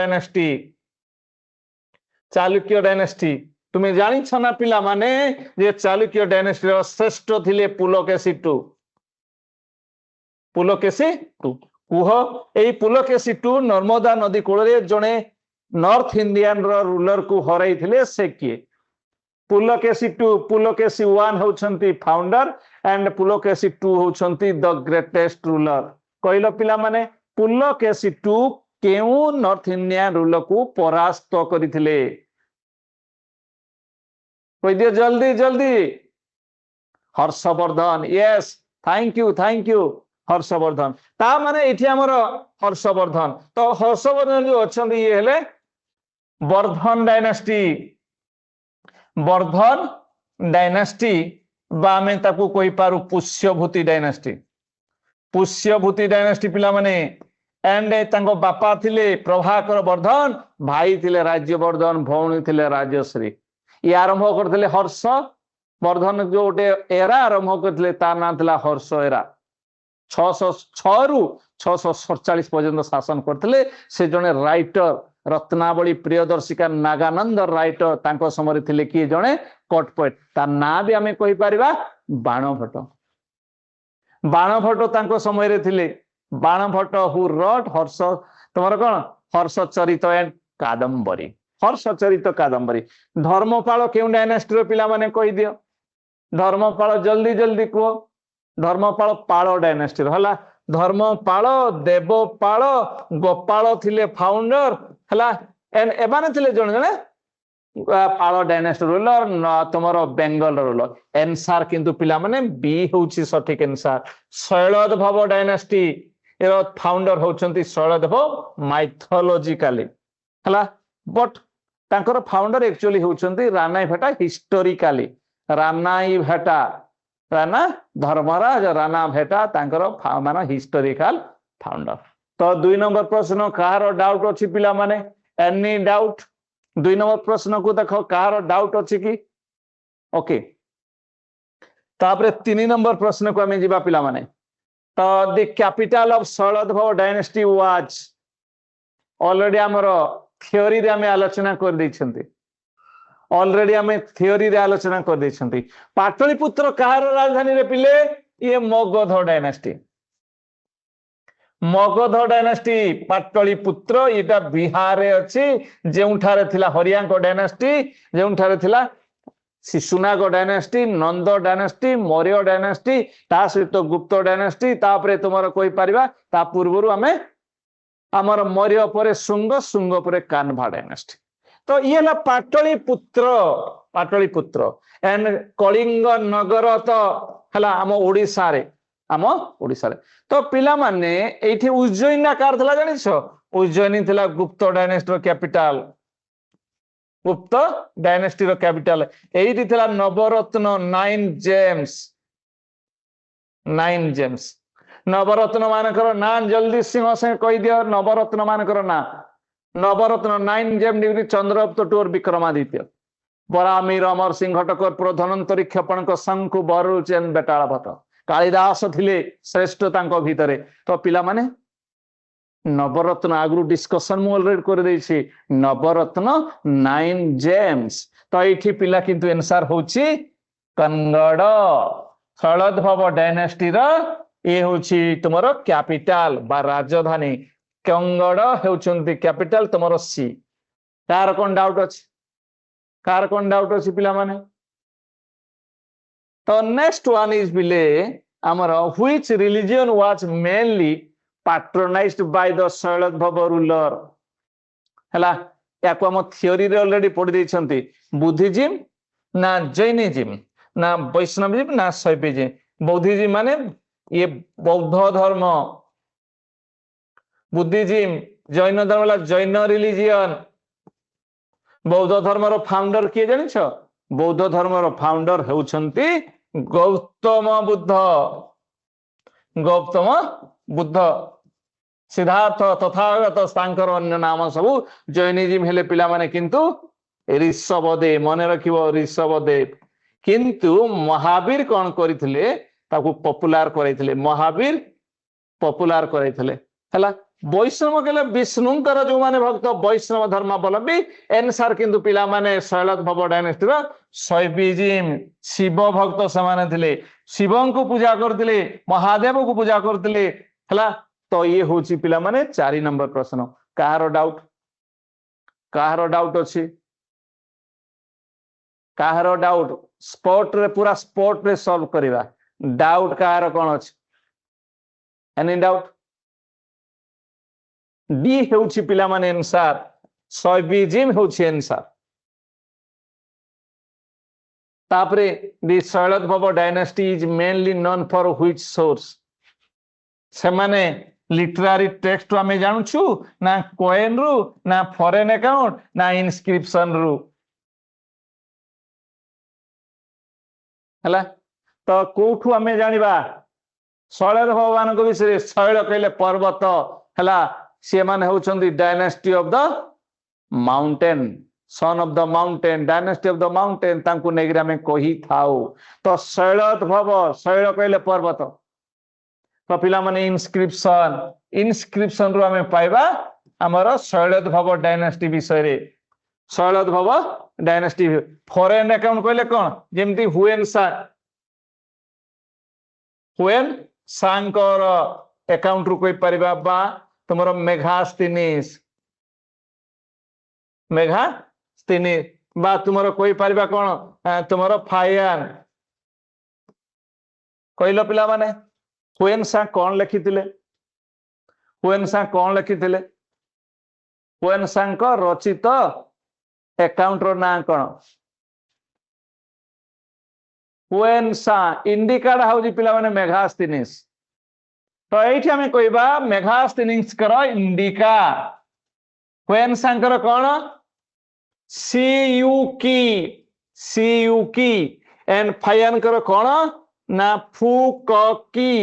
डायनेस्टी तुम्हें जानी ना पिला माने जे चालुक्य डायनेस्टी रो श्रेष्ठ थिले पुलकेशी टू कुह एई पुलकेशी टू नर्मदा नदी कूल जड़े नॉर्थ इंडियन रूलर को हरई थिले से किए पुलकेशी टू पुलकेशी वन होउछंती फाउंडर एंड पुलकेशी टू होउछंती द ग्रेटेस्ट रूलर कहलो पिला माने पुलकेशी टू केउ नॉर्थ इंडियन रूलर को परास्त करथिले कह दियो जल्दी जल्दी Harshavardhana yes thank you Harshavardhana ता माने इठी हमर हर्षवर्धन तो हर्षवर्धन जो अछंती ये हेले वर्धन डायनेस्टी बा आमे ताकू कहि पारु पुष्यभूति डायनेस्टी पिला माने एंड तांको बापा थिले प्रभाकर वर्धन भाई थिले राज्यवर्धन भौणी थिले राजश्री ये आरंभ करथिले हर्ष वर्धन जो गोटे एरा आरंभ करथिले ता नाम थिला हर्ष एरा 606 रु 647 पर्यंत शासन करथिले से जने राइटर रत्नावली प्रियदर्शिका नागानंद राइटर तांको समय थिले कि जने कटपोएट ता ना भी आमे कहि परिबा बाणभट्ट तांको समय रे थिले बाणभट्ट हु रट हर्ष तुमर कोन हर्षचरित एंड कादंबरी हर्षचरित कादंबरी धर्मपाल केउ डायनेस्टी रो पिला माने कहि दियो धर्मपाल जल्दी जल्दी को धर्मपाल पाल डायनेस्टी रो हला धर्मपाल देवपाल गोपाल थिले फाउंडर हला एंड एबाने थिले जण जणे पाल डायनेस्टी रूलर तुमर बेंगल रूलर आंसर किंतु पिला माने बी होउची सठिक आंसर शैलद भव डायनेस्टी एरो फाउंडर होउचंती शैलद भव माइथोलॉजिकली हला बट तांकर फाउंडर एक्चुअली होउचंती रानाई भेटा हिस्टोरिकली राणा धर्मराज राणा भेटा तांकर माने हिस्टोरिकल फाउंडर तो दुई नंबर प्रश्न कहार डाउट अछि पिला माने एनी डाउट दुई नंबर प्रश्न को देखो कहार डाउट अछि कि ओके तापरे 3 नंबर प्रश्न को आमे जिबा पिला माने तो द कैपिटल ऑफ शैलद भव डायनेस्टी वाज ऑलरेडी हमरो थ्योरी रे आमे आलोचना कर दैछंती ऑलरेडी आमे थ्योरी रे आलोचना कर दैछंती पाटलिपुत्र कहार राजधानी रे पिले ये मगध डायनेस्टी पाटलिपुत्र एटा बिहार रे अछि जेउठारे थिला हरियांक डायनेस्टी जेउठारे थिला शिशुनाग डायनेस्टी नंद डायनेस्टी मौर्य डायनेस्टी ता सहित गुप्त डायनेस्टी तापरे तुमर कोइ परिबा ता पूर्वरु आमे आमर मौर्य परे शुंग शुंग परे कान्हा डायनेस्टी तो ये ला पाटलिपुत्र ପାଟଳିପୁତ୍ର and କଳିଙ୍ଗ ନଗର ତ ହେଲା ଆମ ଓଡ଼ିଶାରେ ତ ପିଲାମାନେ ଏଇଠି ଉଜ୍ଜୟିନୀ କାର ଥିଲା ଜାଣିଛ ଉଜ୍ଜୟିନୀ ଥିଲା ଗୁପ୍ତ ଡାଇନେଷ୍ଟିର କ୍ୟାପିଟାଲ ଗୁପ୍ତ ଡାଇନେଷ୍ଟିର କ୍ୟାପିଟାଲ ଏଇଠି ଥିଲା ନବରତ୍ନ 9 ଜେମ୍ସ ନବରତ୍ନ ମାନଙ୍କର ନାଁ ଜଲ୍ଦି ସିଂହ ସାଙ୍ଗେ କହିଦିଅ ନବରତ୍ନ ମାନଙ୍କର ନାଁ ନବରତ୍ନ 9 ଜେମ୍ ଡିଗ୍ରୀ ଚନ୍ଦ୍ରଗୁପ୍ତ ଟୁର ବିକ୍ରମାଦିତ୍ୟ ବରାମିର ଅମର ସିଂହ ଘଟକର ପୁର ଧନନ୍ତରୀ କ୍ଷପଣଙ୍କ ଶଙ୍କୁ ବରୁଚେନ ବେଟାଳ ଭଟ୍ଟ କାଳିଦାସ ଥିଲେ ଶ୍ରେଷ୍ଠ ତାଙ୍କ ଭିତରେ ତ ପିଲାମାନେ ନବରତ୍ନ ଆଗରୁ ଡିସ୍କସନ ମୁଁ ଅଲରେଡି କରିଦେଇଛି ନବରତ୍ନ 9 ଜେମ୍ସ ତ ଏଇଠି ପିଲା କିନ୍ତୁ ଆନ୍ସର ହଉଛି କନ୍ନଡ଼ ଶୈଳୋଦ୍ଭବ ଡାଇନେଷ୍ଟିର ଏ ହଉଛି ତୁମର କ୍ୟାପିଟାଲ ବା ରାଜଧାନୀ କନ୍ନଡ଼ ହେଉଛନ୍ତି କ୍ୟାପିଟାଲ ତୁମର ସି କାହାର କଣ ଡାଉଟ ଅଛି ପିଲାମାନେ ତ ନେକ୍ସଟ ୱାନ୍ ଇଜ ବିଲେ ଆମର which religion was mainly patronized by the ଶୈଳୋଦ୍ଭବ ruler ହେଲା ୟାକୁ ଆମ ଥିଓରିରେ ଅଲରେଡି ପଢି ଦେଇଛନ୍ତି ବୁଦ୍ଧିଜିମ୍ ନା ଜୈନିଜିମ୍ ନା ବୈଷ୍ଣବିଜିମ୍ ନା ଶୈବିଜିମ୍ ବୌଦ୍ଧିଜିମ୍ ମାନେ ये बौद्ध धर्म बुद्धिजिम जैन धर्म जैन रिलीजियन बौद्ध धर्म फाउंडर किए जान बौद्ध धर्म फाउंडर होउछंती गौतम बुद्ध सिद्धार्थ तथागत तांकर अन्य नाम सबू जैनिजिम हेले पिला माने किंतु ऋषभदेव मन रखिबो ऋषभदेव किंतु महावीर कौन करथिले ताकू पॉपुलर करैथिले महावीर पॉपुलर करैथिले हला वैष्णव केले विष्णुंकर जो माने भक्त वैष्णव धर्मावलंबी एनसार किंतु पिला माने शैलोद्भव डायनेस्टीर शैविजिम शिव भक्त समाने थिले शिवं को पूजा करथिले महादेव को पूजा करथिले हला तो ये होची पिला माने 4 नंबर प्रश्न काहारो डाउट अछि काहारो डाउट स्पॉट रे पूरा स्पॉट रे सॉल्व करिवा डाउट कार कौन अच्छे एनी डाउट डी हेउछि पिला माने आंसर शैविजिम हेउछि आंसर तापरे the Shailodbhava dynasty is mainly known for which source से माने लिटरेरी टेक्स्ट आमे जानछु ना कॉइन रु ना फॉरेन अकाउंट ना इनस्क्रिप्शन रु हला तो कोठू आमे जानिबा शैलोद्भव मान को विषय शैल कहले पर्वत हला से माने होचंदी dynasty of the mountain son of the mountain dynasty of the mountain तांकू नेगरा में कही थाओ तो शैलोद्भव शैल कहले पर्वत तो पिला माने इनस्क्रिप्शन रु आमे पाइबा हमर शैलोद्भव डायनेस्टी विषय रे शैलोद्भव डायनेस्टी फॉरेन अकाउंट कहले कोन जेमती हुएन सांकर अकाउंट रु कोई परिबा बा तुमरो मेघास्तिनिस बा तुमरो कोई परिबा कोन तुमरो फायन कहलो पिला माने हुएन सा कोन लिखिथिले हुएन सांक रचित अकाउंट रो ना कोन हुएनसा इंडिकाटा हूँ पिला माने मेघास्तिनिस तो ये आम कहवा मेघास्तिनिस कर इंडिका हुएनसांकर कौन सीयुकी एंड फायनकर कौन ना फुककी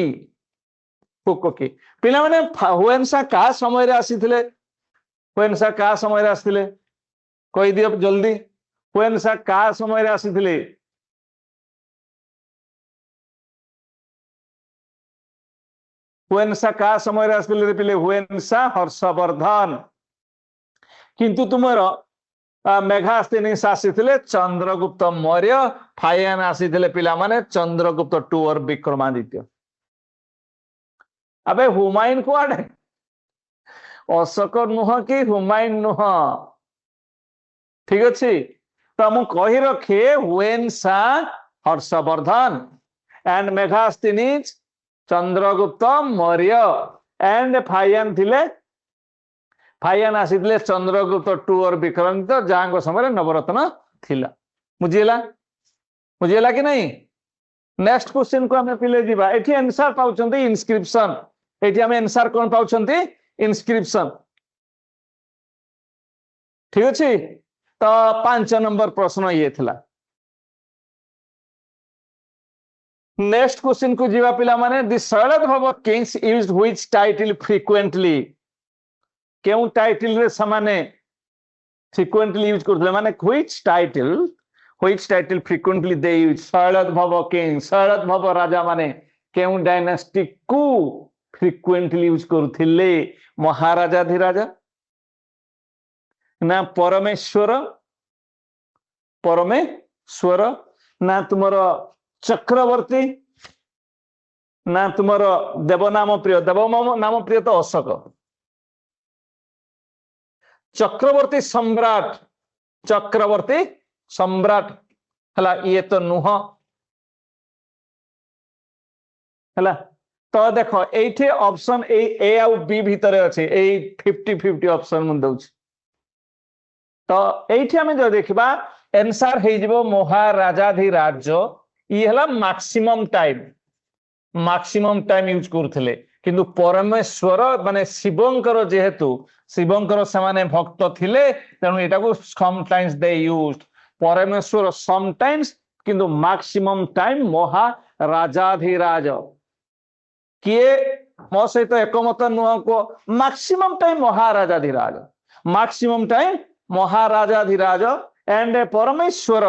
पिला माने हुएनसा का समय आसीथिले हुएनसा का समय आसीथिले कहि दियो जल्दी हुएनसा का समय आसीथिले हुएनसा का समय आसले पिले हुएनसा हर्षवर्धन किंतु तुमर मेघास्तिनिस आसीथिले चंद्रगुप्त मौर्य फायन आसीथिले पिला माने चंद्रगुप्त टू और विक्रमादित्य अबे हुमायून कुआडे अशोक नुह कि हुमायून नुह ठीक अच्छे तो मु कही रखे हुएनसा Harshavardhana and Megasthenes Chandragupta Maurya and Fa Hien थिले फायन आसीथिले चंद्रगुप्त टू और विक्रमादित्य जहाँ समय नवरत्न थिला बुझीला बुझीला कि नहीं नेक्स्ट क्वेश्चन को हमें पिले जीवा एठी आंसर पाउछंती इनस्क्रिप्शन एठी हमें आंसर कोन पाउछंती इनस्क्रिप्शन ठीक अछि तो 5 नंबर प्रश्न ये थिला नेक्स्ट क्वेश्चन को जीवा पिला माने the Shailodbhava kings used which title frequently केउ टाइटल रे समाने फ्रीक्वेंटली यूज करथले माने which title frequently they use Shailodbhava king Shailodbhava राजा माने केउ डायनास्टी को फ्रीक्वेंटली यूज करथिले महाराजाधिराज ना परमेश्वर परमेश्वर ना तुमरो चक्रवर्ती ना तुमरो देवनाम प्रिय देवनाम प्रिय तो अशोक चक्रवर्ती सम्राट हला ये तो नुह हला तो देखो एठी ऑप्शन ए आ बी भीतर अछि ए 50-50 ऑप्शन मन दउछि तो एठी हमें जो देखबा आंसर हे जिवो महाराजाधिराज ये हला मैक्सिमम टाइम यूज करथिले किंतु परमेश्वर माने शिवंकर जेहेतु शिवंकर समाने भक्त थिले तेनु एटा को सम टाइम्स दे यूज्ड परमेश्वर सम टाइम्स किंतु मैक्सिमम टाइम महाराजाधिराज किए मो सहित एकमत नुह को मैक्सिमम टाइम महाराजाधिराज एंड परमेश्वर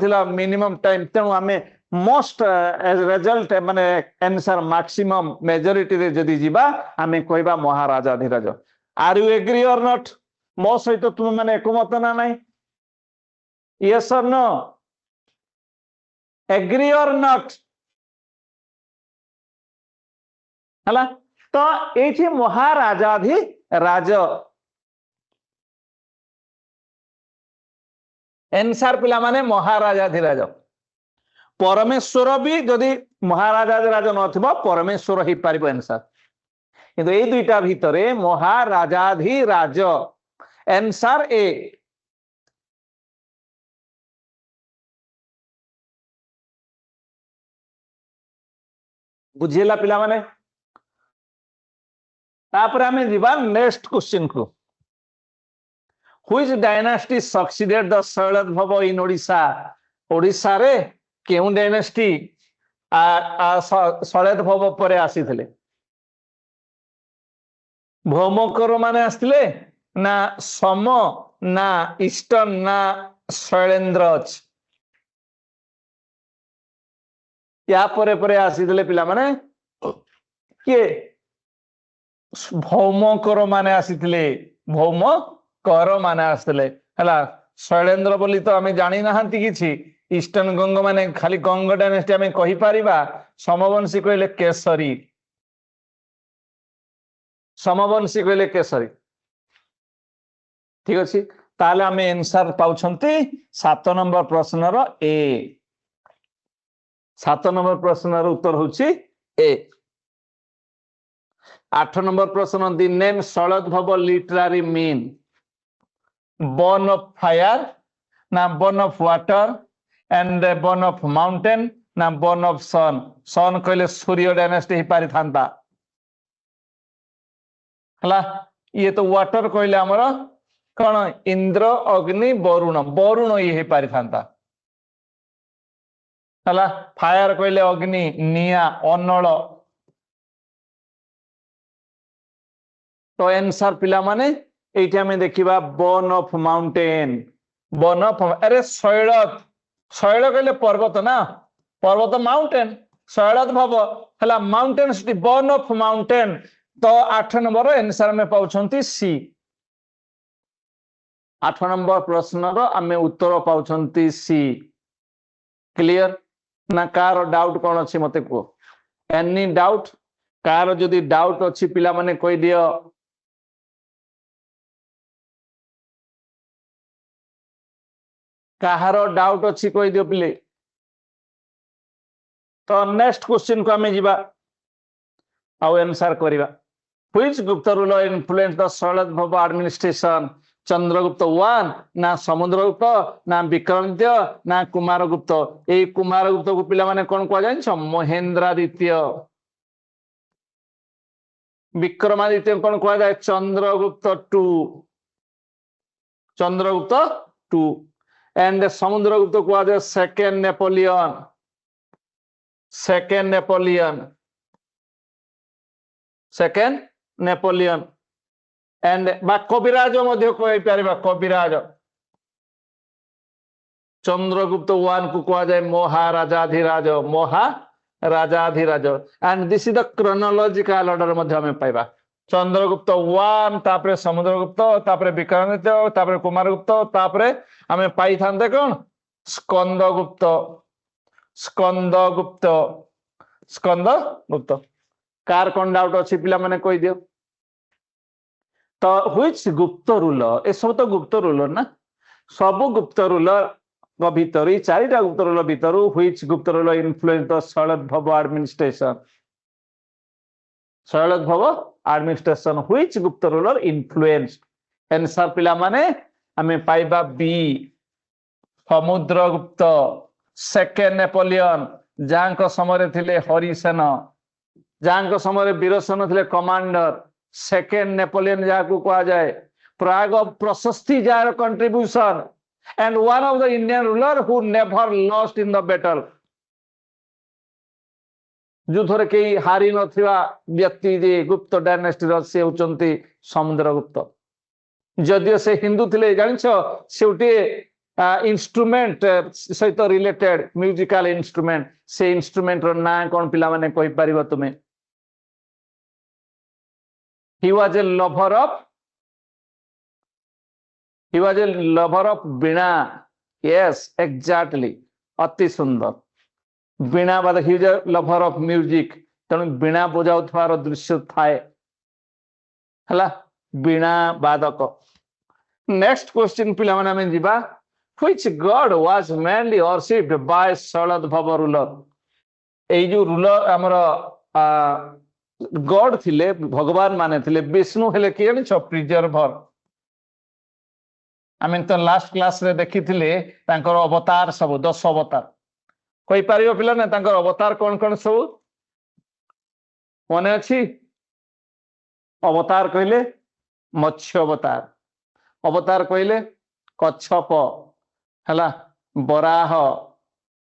थिला मिनिमम टाइम तेनु आमे मोस्ट रिजल्ट माने आंसर मैक्सिमम मेजॉरिटी रे जदी जीवा आमे कहबा महाराजाधिराज आर यू एग्री और नॉट मो सहित तुम माने एकमत ना नहीं यस और नो एग्री और नॉट हला तो एठी महाराजाधिराज आंसर पिला माने महाराजाधिराज परमेश्वर भी जदि महाराजाधिराज नथिबो परमेश्वर ही पारिबो आंसर किंतु ए दुईटा भितरे महाराजाधिराज आंसर ए बुझिला पिला माने तापर हमें जीवा नेक्स्ट क्वेश्चन को व्हिच डायनास्टी सक्सीडेड द शैलद्भव इन ओडिशा रे केउ डायनास्टी शैलद्भव परे आसीथिले भौमकर माने आस्थिले ना सम ना ईस्टर्न ना शैलेंद्रज या परे आसीथिले पिला माने के भौमकर माने आसीथिले भौमकर माने आसीथिले हला शैलेंद्र बोली तो आमे जानि नाहंती किछि ईस्टर्न गंग माने खाली गंग डायनेस्टी आमे कहि पारिबा समवंशी कहले केसरी ठीक अछि ताले आमे आंसर पाउछंती 7 नंबर प्रश्नर ए 7 नंबर प्रश्नर उत्तर होछि ए 8 नंबर प्रश्न the name Shailodbhava literary mean born of fire ना born of water and born of mountain ना बर्न ऑफ सन कहले सूर्य डायनेस्टी ही पारि थांता हला ये तो वाटर कहले हमर कौन इंद्र अग्नि वरुण ये ही पारि थांता हला फायर कहले अग्नि निया अनल तो आंसर पिला माने एठी हमें देखिबा बर्न ऑफ माउंटेन अरे शैल कहले पर्वत ना पर्वत माउंटेन शैलद्भव हला mountain city burn of mountain तो 8 नंबर आंसर में पाउछंती सी 8 नंबर प्रश्नर आमे उत्तर पाउछंती सी क्लियर ना कार डाउट कोन अछि मते को एनी डाउट कार जदी डाउट अछि पिला माने कहि दियो कहार डाउट अच्छी कही दियो पिले तो नेक्स्ट क्वेश्चन को आमे जीवा आउ आंसर करिवा which Gupta ruler influence the Shailodbhava administration Chandragupta 1 ना समुद्रगुप्त ना विक्रमादित्य ना कुमारगुप्त ए कुमारगुप्त को पिला माने कोन को जानिछ महेंद्रादित्य विक्रमादित्य कोन को जाय चंद्रगुप्त 2 चंद्रगुप्त 2 एंड समुद्रगुप्त को जाय सेकंड नेपोलियन एंड बा कविराज मध्य कहि परबा कविराज चंद्रगुप्त 1 को कहा जाए महाराजाधिराज and this is the chronological order मध्य हमें पाइबा चंद्रगुप्त 1 तापरे समुद्रगुप्त तापरे विक्रमादित्य तापरे कुमारगुप्त तापरे हमें पाई थांते कौन स्कंदगुप्त कार कौन डाउट अच्छी पिला माने कोई दियो तो व्हिच गुप्त रूलर ए सब तो गुप्त रूलर ना सब गुप्त रूलर भीतर चारिटा गुप्त रूलर भीतर which Gupta ruler influence the Sharadbhava administration which Gupta ruler influence answer पिला माने हमें पाइबा बी समुद्रगुप्त सेकेंड नेपोलियन जांको समय थिले हरिसेन जांको समय वीरसेन थिले कमांडर सेकेंड नेपोलियन जाको कहा जाए प्राग प्रशस्ति jar contribution and one of the Indian ruler who never lost in the battle युद्धरे कई हारी नथिबा व्यक्ति जे गुप्त डायनेस्टी रो से होचंती समुद्रगुप्त जदियो से हिंदू थिले जानिछो सेउटी इंस्ट्रूमेंट सहित रिलेटेड म्यूजिकल इंस्ट्रूमेंट से इंस्ट्रूमेंट रो ना कोन पिला माने कहि परिबो तुमे he was a lover of Bina yes exactly अति सुंदर बीणा बाद he was a lover of music तेणु बीणा बजाउथवार दृश्य थाए हला बीणा वादक नेक्स्ट क्वेश्चन पिला माने हम जिबा which god was mainly worshipped by Sharadbhava ruler ए जो रूलर हमर गॉड थिले भगवान माने थिले विष्णु हेले कि जानि छ प्रिजर्वर आम तो लास्ट क्लास रे देखी तांकर अवतार सब 10 अवतार कोई पारियो पिला ना तांकर अवतार कौन कौन सब मने अछि अवतार कहले मत्स्य अवतार कहले कच्छप हला बराह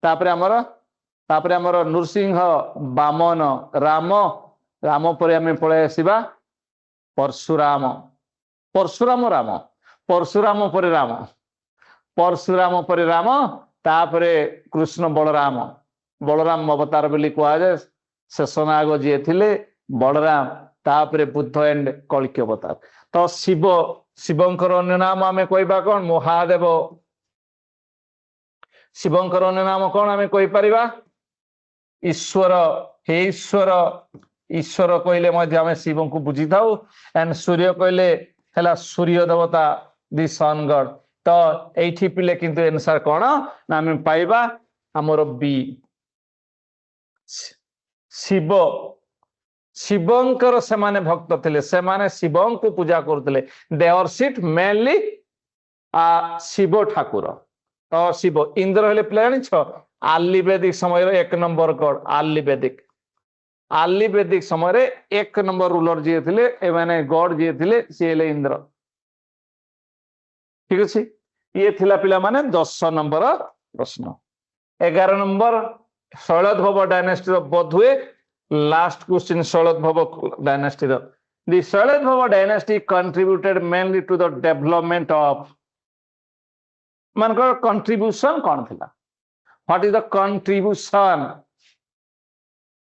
तापरे हमर नृसिंह वामन राम पर आम पळे आसीबा परशुराम परशुराम पर राम तापरे कृष्ण बलराम अवतार बोली कहा जाए शेषनाग जी थिले बलराम तापरे बुद्ध एंड कल्की अवतार तो शिवंकर अन्य नाम आमे कहबा कौन महादेव शिवंकर अन्य नाम कौन आमे कहि परिबा ईश्वर हे ईश्वर कहले मध्य आमे शिव को बुझी थाउ एंड सूर्य कहले हला सूर्य देवता दि सन गॉड तो एठी पिले किंतु आंसर कोन ना हम पाइबा हमर बी शिवंकर से माने भक्त थिले से माने शिवं को पूजा करथिले दे वर्शिप मेनली शिव ठाकुर तो शिव इंद्र हेले प्लेन छ आली वैदिक समय रो 1 नंबर गॉड आली वैदिक समय रे 1 नंबर रूलर जे थिले ए माने गॉड जे थिले से हेले इंद्र ठीक अछि ये थिला पिला माने 10 नंबर प्रश्न 11 नंबर शरदभव डायनेस्टी रो बोधुए लास्ट क्वेश्चन शरदभव डायनेस्टी रो the Sharadbhava dynasty contributed mainly to the development of मानकर कंट्रीब्यूशन कौन थिला what is the contribution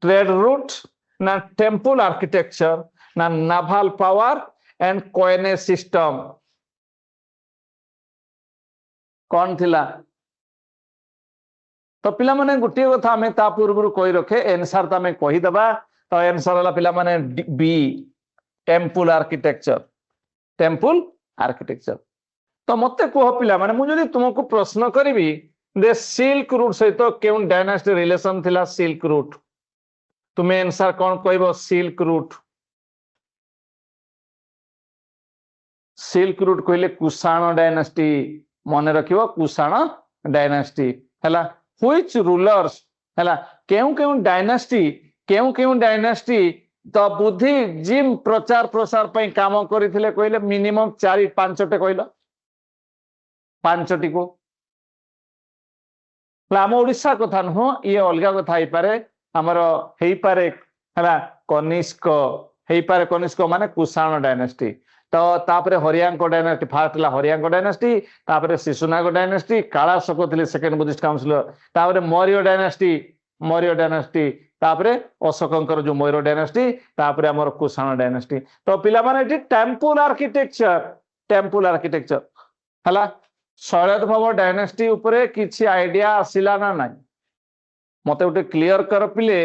trade route ना टेम्पल आर्किटेक्चर ना naval power and coinage system कौन थिला तो पिला माने गुटे कथा हमें ता पूर्व कहि रखे आंसर त हमें कहि दबा तो आंसर वाला पिला माने बी टेम्पल आर्किटेक्चर तो मते कह पिला माने मु जदी तुमको प्रश्न करिवि दे सिल्क रूट सहित केउन डायनेस्टी रिलेशन थिला सिल्क रूट तुम्हें आंसर कौन कहबो सिल्क रूट कहले कुषाण डायनास्टी मन रखिबो कुषाण डायनास्टी हला व्हिच रूलर्स हला केउ डायनास्टी तो बुद्धि जिम प्रचार प्रसार पई काम करिथिले कहले मिनिमम 4-5टे कहलो 5टी को आम ओडिशा कथा नुह ये अलग कथा ही पारे हमर हेई पारे हला कनिष्क माने कुषाण डायनास्टी तो तापरे हरियांक डायनास्टी फास्ट ला हरियांक डायनास्टी तापरे शिशुनाग डायनास्टी कालाशोक थिले सेकंड बुद्धिस्ट काउंसिल तापरे मौर्य डायनास्टी तापरे अशोकंकर जो मौर्य डायनास्टी तापरे हमर कुषाण डायनास्टी तो पिला माने टेम्पल आर्किटेक्चर हला शैलद्भव डायनास्टी उपरे किछि आइडिया आसिला ना नाही मते उठे क्लियर कर पिले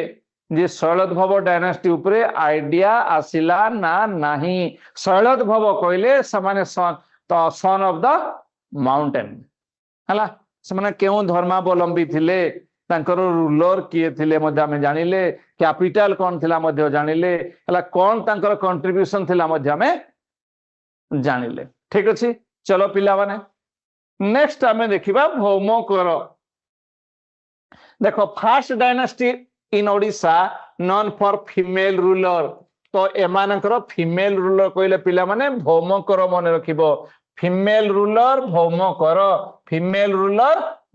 जे शैलद्भव डायनास्टी उपरे आइडिया आसिला ना नाही शैलद्भव कहले समाने सन ऑफ द माउंटेन हला समाने केउ धर्मावलंबी थिले तांकर रूलर किए थिले मध्ये हमें जानिले कैपिटल कोन थिला मध्ये जानिले हला कोन तांकर कंट्रीब्यूशन थिला मध्ये हमें जानिले ठीक अछि चलो पिला माने नेक्स्ट हमें देखिबा भौमकर देखो first dynasty in Odisha non for female ruler तो एमानकर फीमेल रूलर कहले पिला माने भौमकर मन रखिबो फीमेल रूलर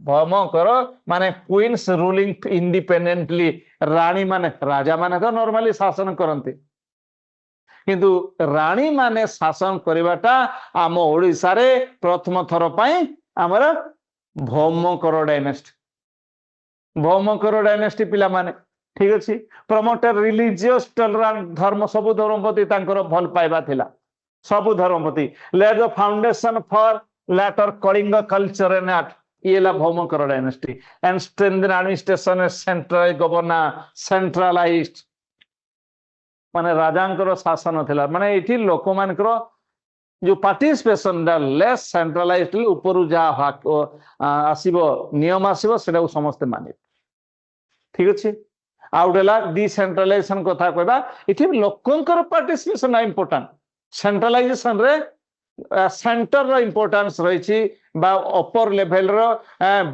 भौमकर माने क्वीन्स रूलिंग इंडिपेंडेंटली रानी माने राजा माने तो नॉर्मली शासन करते किंतु रानी माने शासन करवाटा आम ओडिशा रे प्रथम थर पई हमर भौमकर डायनेस्टी पिला माने ठीक अछि प्रमोटर रिलीजियस टॉलरेंट धर्म सब धर्मपति तांकर भल पाइबा थिला सब धर्मपति laid the foundation for later Kalinga culture and art ये ला Bhaumakara dynasty and strengthen administration central governor centralised माने राजांकर शासन थिला माने एठी लोक मानकर जो पार्टिसिपेशन लेस सेंट्रलाइज्ड ऊपर जा आसीबो नियम आसीबो सेटा समस्त माने ठीक अछि आउडेला डिसेंट्रलाइजेशन कथा कहबा इथि लोकंकर पार्टिसिपेशन इंपोर्टेंट सेंट्रलाइजेशन रे सेंटर रो इंपोर्टेंस रहिछि बा अपर लेवल रो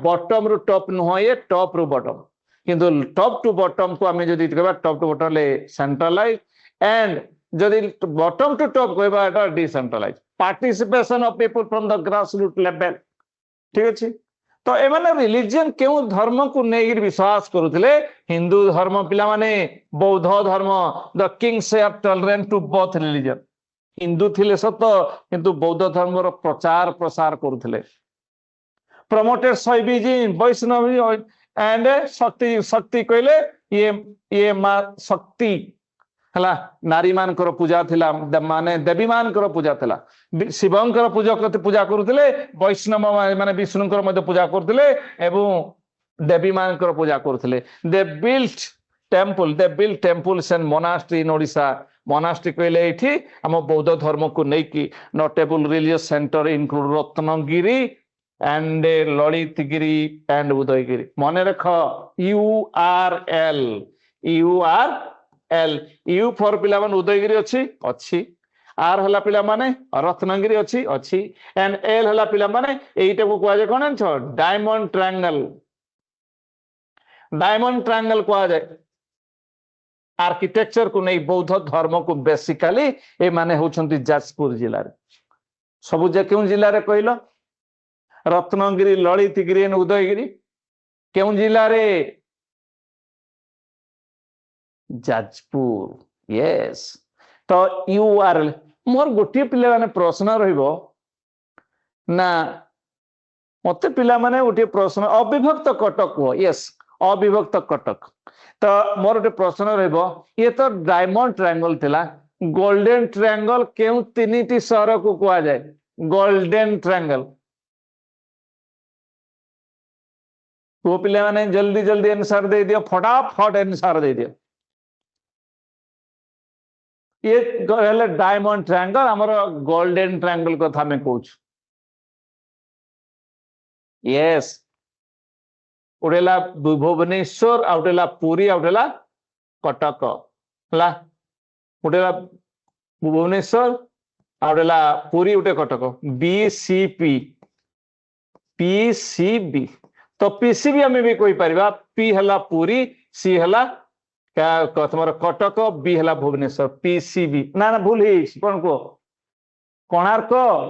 बॉटम रो टॉप न होए टॉप रो बॉटम किंतु टॉप टू बॉटम को हमें जदि कहबा टॉप टू बॉटम ले सेंट्रलाइज एंड जदि बॉटम टू टॉप कहबा एटा decentralise participation of people from the grass root level ठीक अछि तो एमाने रिलीजन केउ धर्म को नेगिर विश्वास करुथिले हिंदू धर्म पिला माने बौद्ध धर्म the kings are tolerant to both religion Hindu थिले सत किंतु बौद्ध धर्म रो प्रचार प्रसार करुथिले promoted Shaivism Vaishnavism and Shakti कहले ये मां शक्ति हला नारी मानकर पूजा थिला माने देवी मानकर पूजा थिला शिवंकर पूजा करुथिले वैष्णव माने विष्णुकर मध्ये पूजा करुथिले एवं देवी मानकर पूजा करुथिले they built temples and monastery in Odisha monastery कहले एठी हम बौद्ध धर्म को नै कि notable religious centre include Ratnagiri and Lalitgiri and Udayagiri मन रख यू फॉर पिला माने उदयगिरी अछि आर हला पिला माने रत्नगिरी अछि एंड एल हला पिला माने एइटा को कहै कोन छ डायमंड ट्रायंगल कहै जाय आर्किटेक्चर को नहीं बौद्ध धर्म को बेसिकली ए माने होछंती जाजपुर जिल्ला रे सब जे केउ जिल्ला रे कहलो रत्नगिरी ललितगिरी एंड उदयगिरी केउ जिल्ला रे जाजपुर यस तो यूआरएल मोर गोटे पिले माने प्रश्न रहिबो ना मते पिला माने गोटे प्रश्न अविभक्त कटक हो यस अविभक्त कटक तो मोर गोटे प्रश्न रहिबो ये तो डायमंड ट्रायंगल थिला गोल्डन ट्रायंगल केउ तीनिटी शहर को कहा जाए गोल्डन ट्रायंगल वो पिले माने जल्दी जल्दी आंसर दे दियो फटाफट आंसर दे दियो ये कहले डायमंड ट्रायंगल हमर गोल्डन ट्रायंगल कथा में कहूँ यस उड़ेला भुवनेश्वर आउटेला पुरी आउटेला कटक हला उड़ेला भुवनेश्वर आउडेला पुरी उठे कटक बीसीपी पीसीबी तो पीसीबी आम भी कही पार पी है पुरी सी है तुम कटक बी है भुवनेश्वर पीसीबी ना ना भूल कौन कह कोणार्क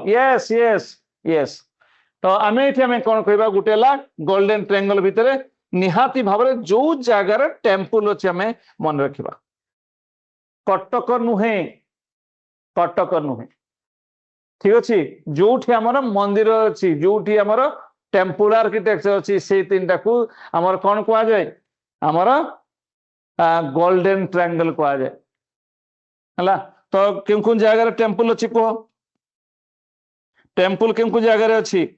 यस यस यस तो आम ये कौन कह गोटे गोल्डन ट्रायंगल भितर निहाती भाव जो जगार टेम्पल अच्छे आम मन रखा कटक नुहे कटक नुहे ठीक अच्छे जो मंदिर अच्छी जो टेम्पल आर्किटेक्चर अच्छी से तीन टाक आमर कौन कह जाए आमर गोल्डन ट्रायंगल कह जाए है तो क्यों कौन जगार टेम्पल अच्छी कह टेम्पल क्यों जगार अच्छी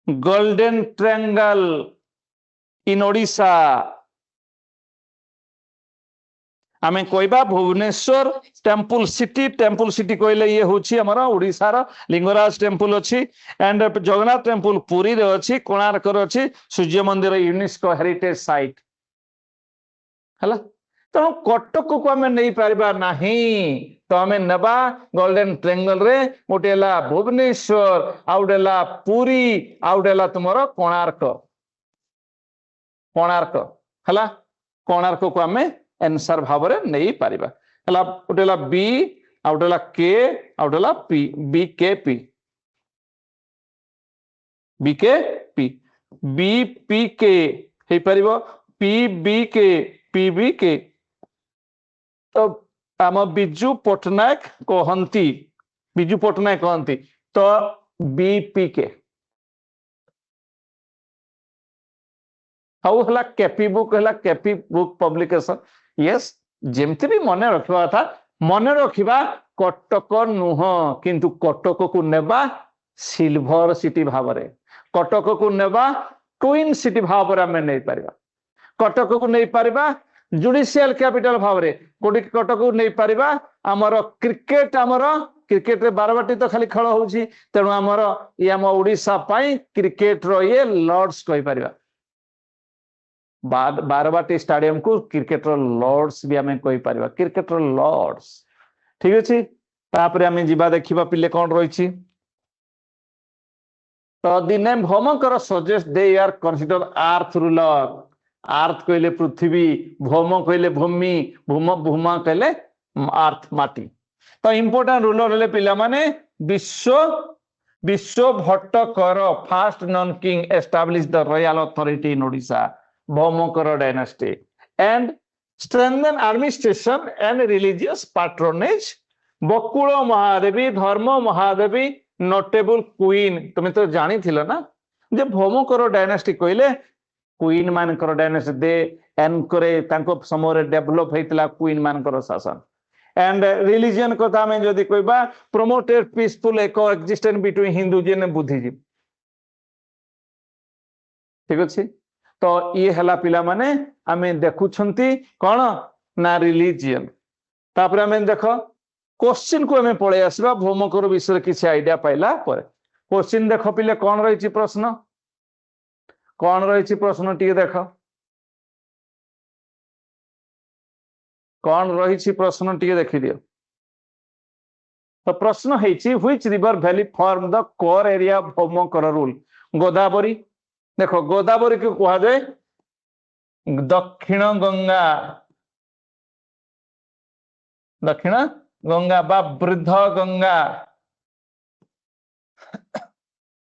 गोल्डन ट्रायंगल इन ओडिशा आम कहवा भुवनेश्वर टेम्पल सिटी कहले ये हूँ ओडिशार लिंगराज टेम्पल अच्छी एंड जगन्नाथ टेम्पल पुरी रे अच्छी कोणार्क अच्छी सूर्य मंदिर यूनेस्को हेरिटेज साइट है तेणु कटक को आम नहीं पारिबा नहीं तो आम नबा गोल्डन ट्रायंगल रे गोटे भुवनेश्वर आउडेला पुरी आउडेला तुमर कोणार्क कोणार्क है कोणार्क को आम एनसर भाव में नहीं पारिबा है गोटे बी आउडेला के आउडेला पी बी के पी बी के पी बी पी के हे पारिबो पी बी के पी बी के तो आम बिजू पट्टनायक कहती बिजू पट्टनायक कहती तो बीपी के हाउ हला केपी बुक हला केपी बुक पब्लिकेशन यस जेमती भी मन रखा था मन रखा कटक नुह किंतु कटक को नेबा सिल्वर सिटी भाव में कटक को नेबा ट्विन सिटी भाव में नहीं पारिबा कटक को नहीं पारिबा जुडिशियल कैपिटल भाव में कोटी कटक को नहीं पारिबा आमर क्रिकेट रे बारवाटी तो खाली खेल होउछि तेणु आमर ये आम ओडिशा पाई क्रिकेट रो ये लॉर्ड्स कहि पारिबा बारवाटी स्टेडियम को क्रिकेट रो लॉर्ड्स भी आम कहि पारिबा क्रिकेट रो लॉर्ड्स ठीक अछि तापरे आम जिबा देखिबा पिले कोन रहिछि तो the name Bhaumakara suggest they are consider earth ruler earth कहले पृथ्वी भौम कहले भूमि भूम भूमा कहले अर्थ माटी तो इंपोर्टेंट रूलर हेले पिला माने विश्व विश्व भट्टकर first known king establish the royal authority in Odisha Bhaumakara dynasty and strengthen administration and religious patronage Bakula Mahadevi Dharma Mahadevi notable queen तुम तो जानी थिलो ना जे भौमकर डायनेस्टी कहले क्वीन मानकर डायनेस्टी दे एनकरे तांको समय डेवलप होइतला क्वीन मानकर शासन एंड रिलीजन कथा में जदि कहबा promoted peaceful echo existence between Hinduism and Buddhism ठीक अछि तो ये हला पिला माने आमे देखुछंती कोन ना रिलीजन तापर आमे देखो क्वेश्चन को आमे पळे आसबा भौमकर विषय किसी आइडिया पाइला पर क्वेश्चन देखो पिले कोन रहिछि प्रश्न कौन रही प्रश्न टी देख कौन रही प्रश्न टी देखी दियो तो प्रश्न है which river valley form the core area Bhaumakara rule Godavari देखो गोदावरी को कहा जाए दक्षिण गंगा बा वृद्ध गंगा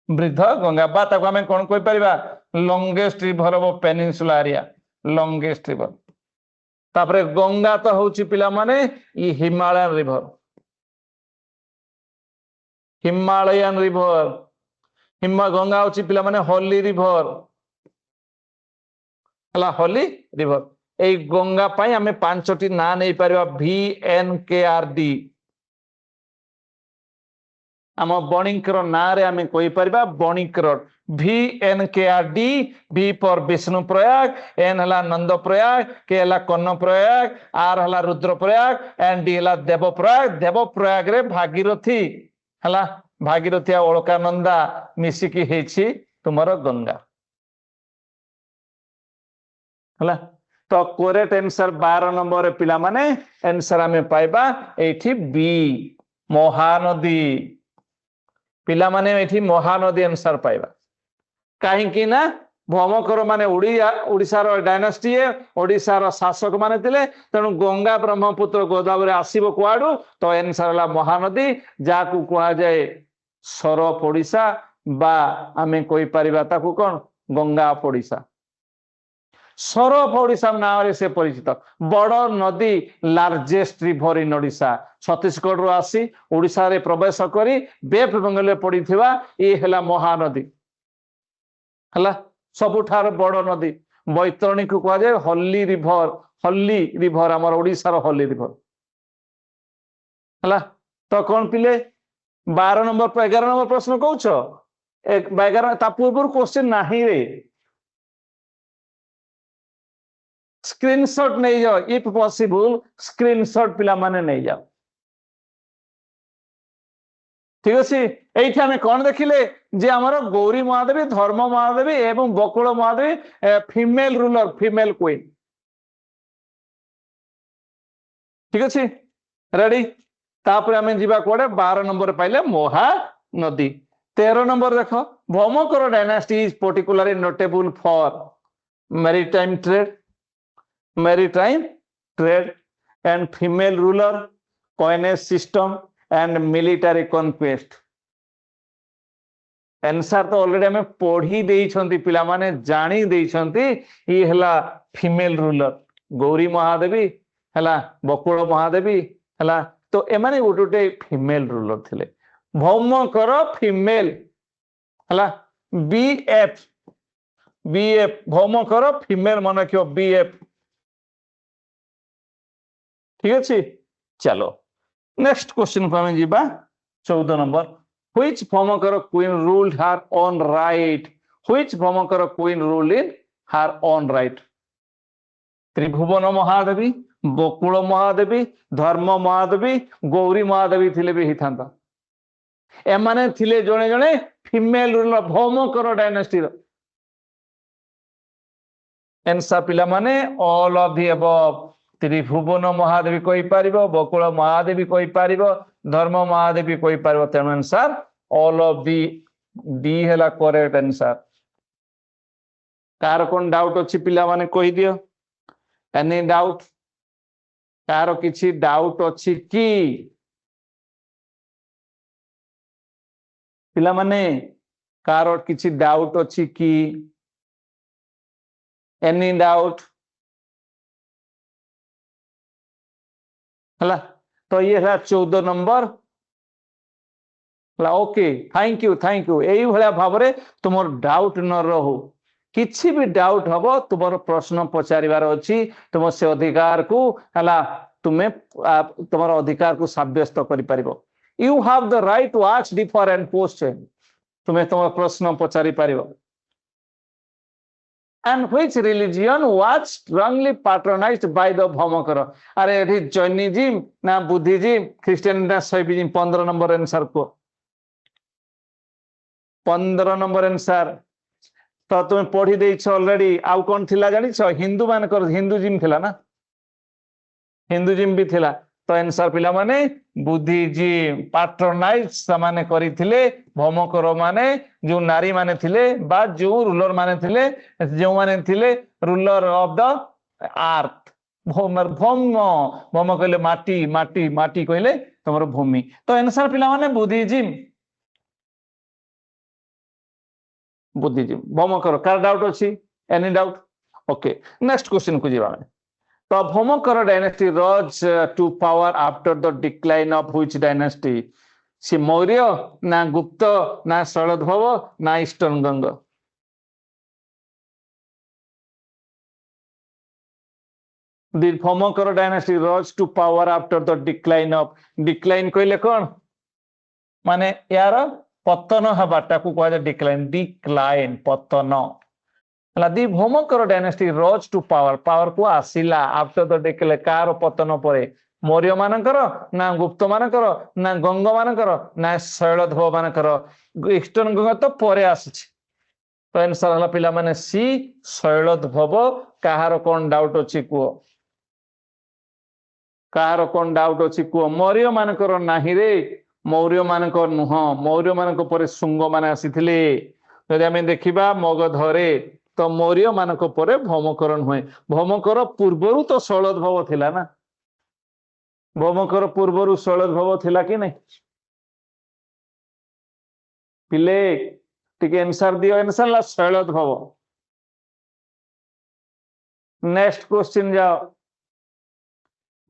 वृद्ध गंगा बा ताको आमे कोन कोइ परिबा longest river of peninsula area longest river तापरे गंगा तो होची पिला माने ई हिमालयन रिवर गंगा होची पिला माने होली रिवर हला होली रिवर ए गंगा पाई आमे पांचटी ना नै परिबा VNKRD आम बणिकर ना रे आमे कोई परिबा बणिकर VNKRD V for Vishnu Prayag N हला नंद प्रयाग K हला कर्ण प्रयाग R हला रुद्र प्रयाग एंड D हला देव प्रयाग रे भागीरथी हला भागीरथी अलकानंदा मिसिकी हेछि तुमरो गंगा हला तो करेक्ट आंसर 12 नंबर पिला माने आंसर आमे पाइबा एठी बी महानदी पिला माने एठी महानदी आंसर पाइबा काहे कि ना भौमकर माने ओडिशार डायनास्टी ओडिशार शासक माने थिले तेणु गंगा ब्रह्मपुत्र गोदावरी आसीबो कुआडू तो आंसर हला महानदी जाकू कुआ जाए सरफ ओडिशा बा आमे कोई परिबा ताकू कोन गंगा ओडिशा सरफ ओडिशा नाम से परिचित बड़ नदी largest river in Odisha Chhattisgarh रो आसी ओडिशा रे प्रवेश करी बे बंगाल में पड़ी ये हला महानदी हला सबुठार बड़ नदी बैतरणी को कह जाए हल्ली रिवर आमर ओडिशार हल्ली रिवर हला तो कौन पिले 12 नंबर 11 नंबर प्रश्न कौच 11 ता पूर्व क्वेश्चन नहीं रे स्क्रीनशॉट नहीं जाओ इफ पॉसिबल स्क्रीनशॉट पिला माने नहीं जाओ ठीक अच्छे ये आम कौन देखिले जे आमर गौरी महादेवी धर्म महादेवी एवं Bakula Mahadevi female ruler female queen ठीक अच्छे रेडी तापर आम जीवा कोड़े 12 नंबर पाइले महानदी 13 नंबर देख Bhaumakara dynasty is particularly notable for maritime trade and female ruler coinage system and military conquest answer तो ऑलरेडी हमें पढ़ी देइछंती पिला माने जानी देइछंती ये हला फीमेल रूलर गौरी महादेवी हला बकुल महादेवी हला तो एमाने गोटे फीमेल रूलर थिले भौमकर फीमेल हला बीएफ भौमकर फीमेल मन रखियो बीएफ ठीक अच्छे चलो नेक्स्ट क्वेश्चन को हमें जीवा 14 number which Bhaumakara queen ruled her own right which Bhaumakara queen ruled in her own right Tribhuvana Mahadevi Bakula Mahadevi Dharma Mahadevi Gauri Mahadevi थिले भी हिथांता एमाने थिले जणे जणे फीमेल रूलर भौमकर डायनास्टी रो आंसर पिला माने ऑल ऑफ द अबव त्रिभुवन महादेवी कोई पारिबो बकुल महादेवी कोई पारिबो धर्म महादेवी कोई पारिबो तेणु आंसर ऑल ऑफ डी हैला करेक्ट आंसर कार कोन डाउट अछि पिला माने कहि दियो एनी डाउट कार किछि डाउट अछि की पिला माने कार किछि डाउट अछि की एनी डाउट हला तो ये है 14 नंबर ओके थैंक यू यही भाया भाव में तुम डाउट न रहो किसी भी डाउट हम तुम प्रश्न पचारिबार अच्छी तुम से अधिकार को हला तुम्हें तुम अधिकार को साब्यस्त कर you have the right to ask different question तुम्हें तुम प्रश्न पचारि पारिबो and which religion was strongly patronized by the भौमकर अरे एठी जैनिज्म ना बुद्धिज्म ख्रिस्टियन ना शैविज्म 15 नंबर आंसर को 15 नंबर आंसर तो तुम पढ़ी देइछ ऑलरेडी आउ कोन थिला जानि छ हिंदू मानकर हिंदुज्म थिला ना हिंदुज्म भी थिला तो आंसर पिला माने बुद्धिज्म पैट्रोनाइज समाने करिथिले भौमकर माने जो नारी माने थिले बा जो रूलर माने थिले जो माने थिले रूलर ऑफ द अर्थ भौम कहले माटी माटी माटी कहले तमर भूमि तो आंसर पिला माने बुद्धिज्म भौमकर कार डाउट अछि any doubt okay next question को जीवा तो Bhaumakara dynasty rose to power after the decline of which dynasty सी मौर्य ना गुप्त ना शैलद्भव ना Eastern Ganga the Bhaumakara dynasty rose to power after the decline of decline कहले कौन माने यार पतन हबाटा को कह डिक्लाइन पतन दी भौमकर डायनेस्टी rose to power को आसिला आफ्टर द डिक्लाइन कार पतन परे मौर्य मानकर ना गुप्त मानकर ना गंग मानकर ना शैलद्भव मानकर ईस्टर्न गंगा तो परे आसी तो आंसर हला पिला माने सी शैलद्भव कहार कौन डाउट अच्छी कुह कहार कौन डाउट अच्छी कुह मौर्य मानकर नाही रे मौर्य मानकर नुह मौर्य मानक पर शुंग माने आसीथिले जदि आमे देखिबा मगधरे तो मौर्य मानक पर भौमकर नुहे भौमकर पूर्वरु तो शैलोद्भव थिला ना भौमकर पूर्वरु शैलोद्भव थिला कि नहीं पिले टिके आंसर दियो आंसर ला शैलोद्भव नेक्स्ट क्वेश्चन जाओ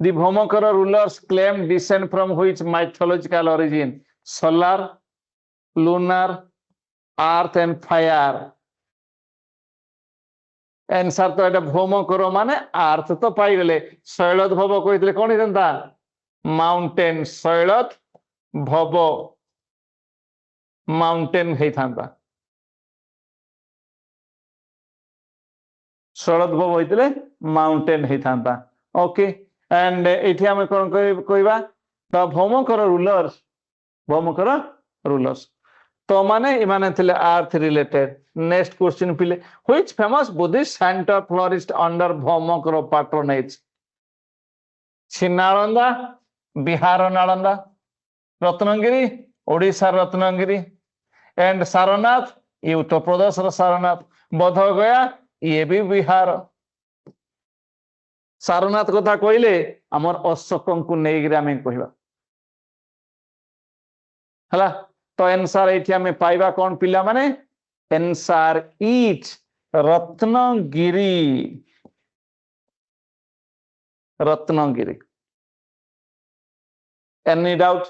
The Bhaumakara rulers claimed descent from which mythological origin? Solar, lunar, earth and fire. Answer तो एटा भौमकर माने अर्थ तो पाई गले शैलोद्भव कहितले कोन हिरंता माउंटेन शैलोद्भव माउंटेन हेइथांता शैलोद्भव होइतले माउंटेन हेइथांता ओके एंड एठी हमें कोन कहबा द भौमकर रूलर्स तो माने इमाने थिले अर्थ रिलेटेड नेक्स्ट क्वेश्चन पिले which famous Buddhist centre flourished under Bhaumakara patronage छिन्नालंदा बिहार नालंदा रत्नगिरी ओडिशा रत्नगिरी एंड सारनाथ ये उत्तर प्रदेश सारनाथ बोध गया ये भी बिहार सारनाथ कथा कहले आमर अशोक को नहीं कहवा हला तो आंसर एठी हमें पाइबा कौन पिला माने answer is Ratnagiri Ratnagiri any doubt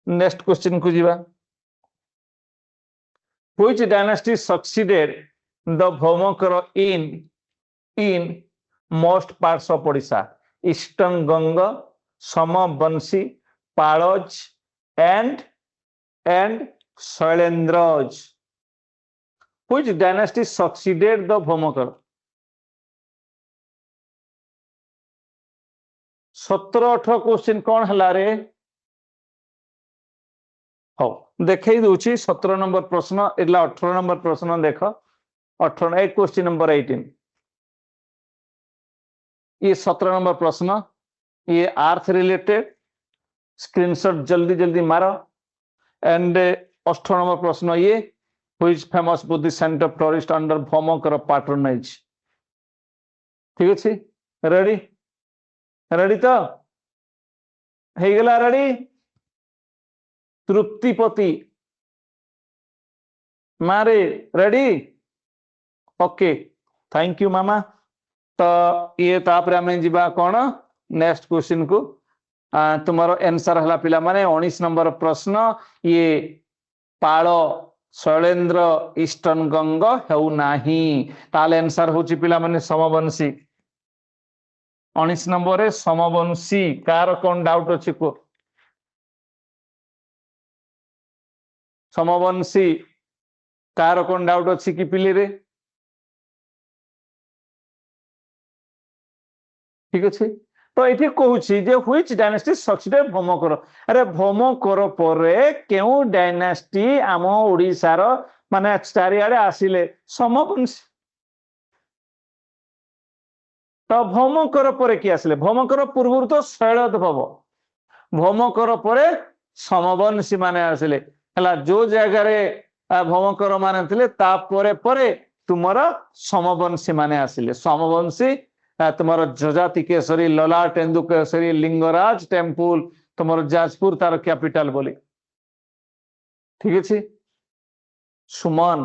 next question को जीवा which dynasty succeeded the Bhaumakara in most parts of Odisha Eastern Ganga Samabonsi Paloj and Shailendraj which dynasty succeeded the Bhaumakar 17-18 question कौन हला रे हो देखै दोची 17 नंबर प्रश्न एला 18 नंबर प्रश्न देखो 18 क्वेश्चन नंबर 18 ये 17 नंबर प्रश्न ये अर्थ रिलेटेड स्क्रीनशॉट जल्दी जल्दी मारो एंड 18 नंबर प्रश्न ये which famous Buddhist centre flourished under Bhaumakara patronage ठीक अछि रेडी रेडी तो हे गेला रेडी तृप्तिपति मारे रेडी ओके थैंक यू मामा तो ये तापर आमे जिबा कोन नेक्स्ट क्वेश्चन को तुम्हारो आंसर हला पिला माने 19 नंबर प्रश्न ये पालो शैलेंद्र ईस्टर्न गंगा हेउ नाही ताले आंसर होची पिला माने समवंशी 19 नंबर रे समवंशी कार कोन डाउट अछि को समवंशी कार कोन डाउट अछि कि पिले रे ठीक अच्छे तो ये कहूँ व्हिच डायनेस्टी सक्सीडेड भौमकर अरे भौमकर पर क्यों डायनेस्टी आम ओडिशार माने चारिआडे आसिले समवंशी तो भौमकर पर किए आसिले भौमकर पूर्व तो शैलोद्भव भौमकर पर समवंशी माने आसिले हला जो जगह रे भौमकर माने थिले ता परे तुमर समवंशी माने आसिले समवंशी तुम्हारा जजाति केसरी लला टेंदु केसरी लिंगराज टेम्पल तुम्हारा जाजपुर तार कैपिटल बोली ठीक अच्छे सुमन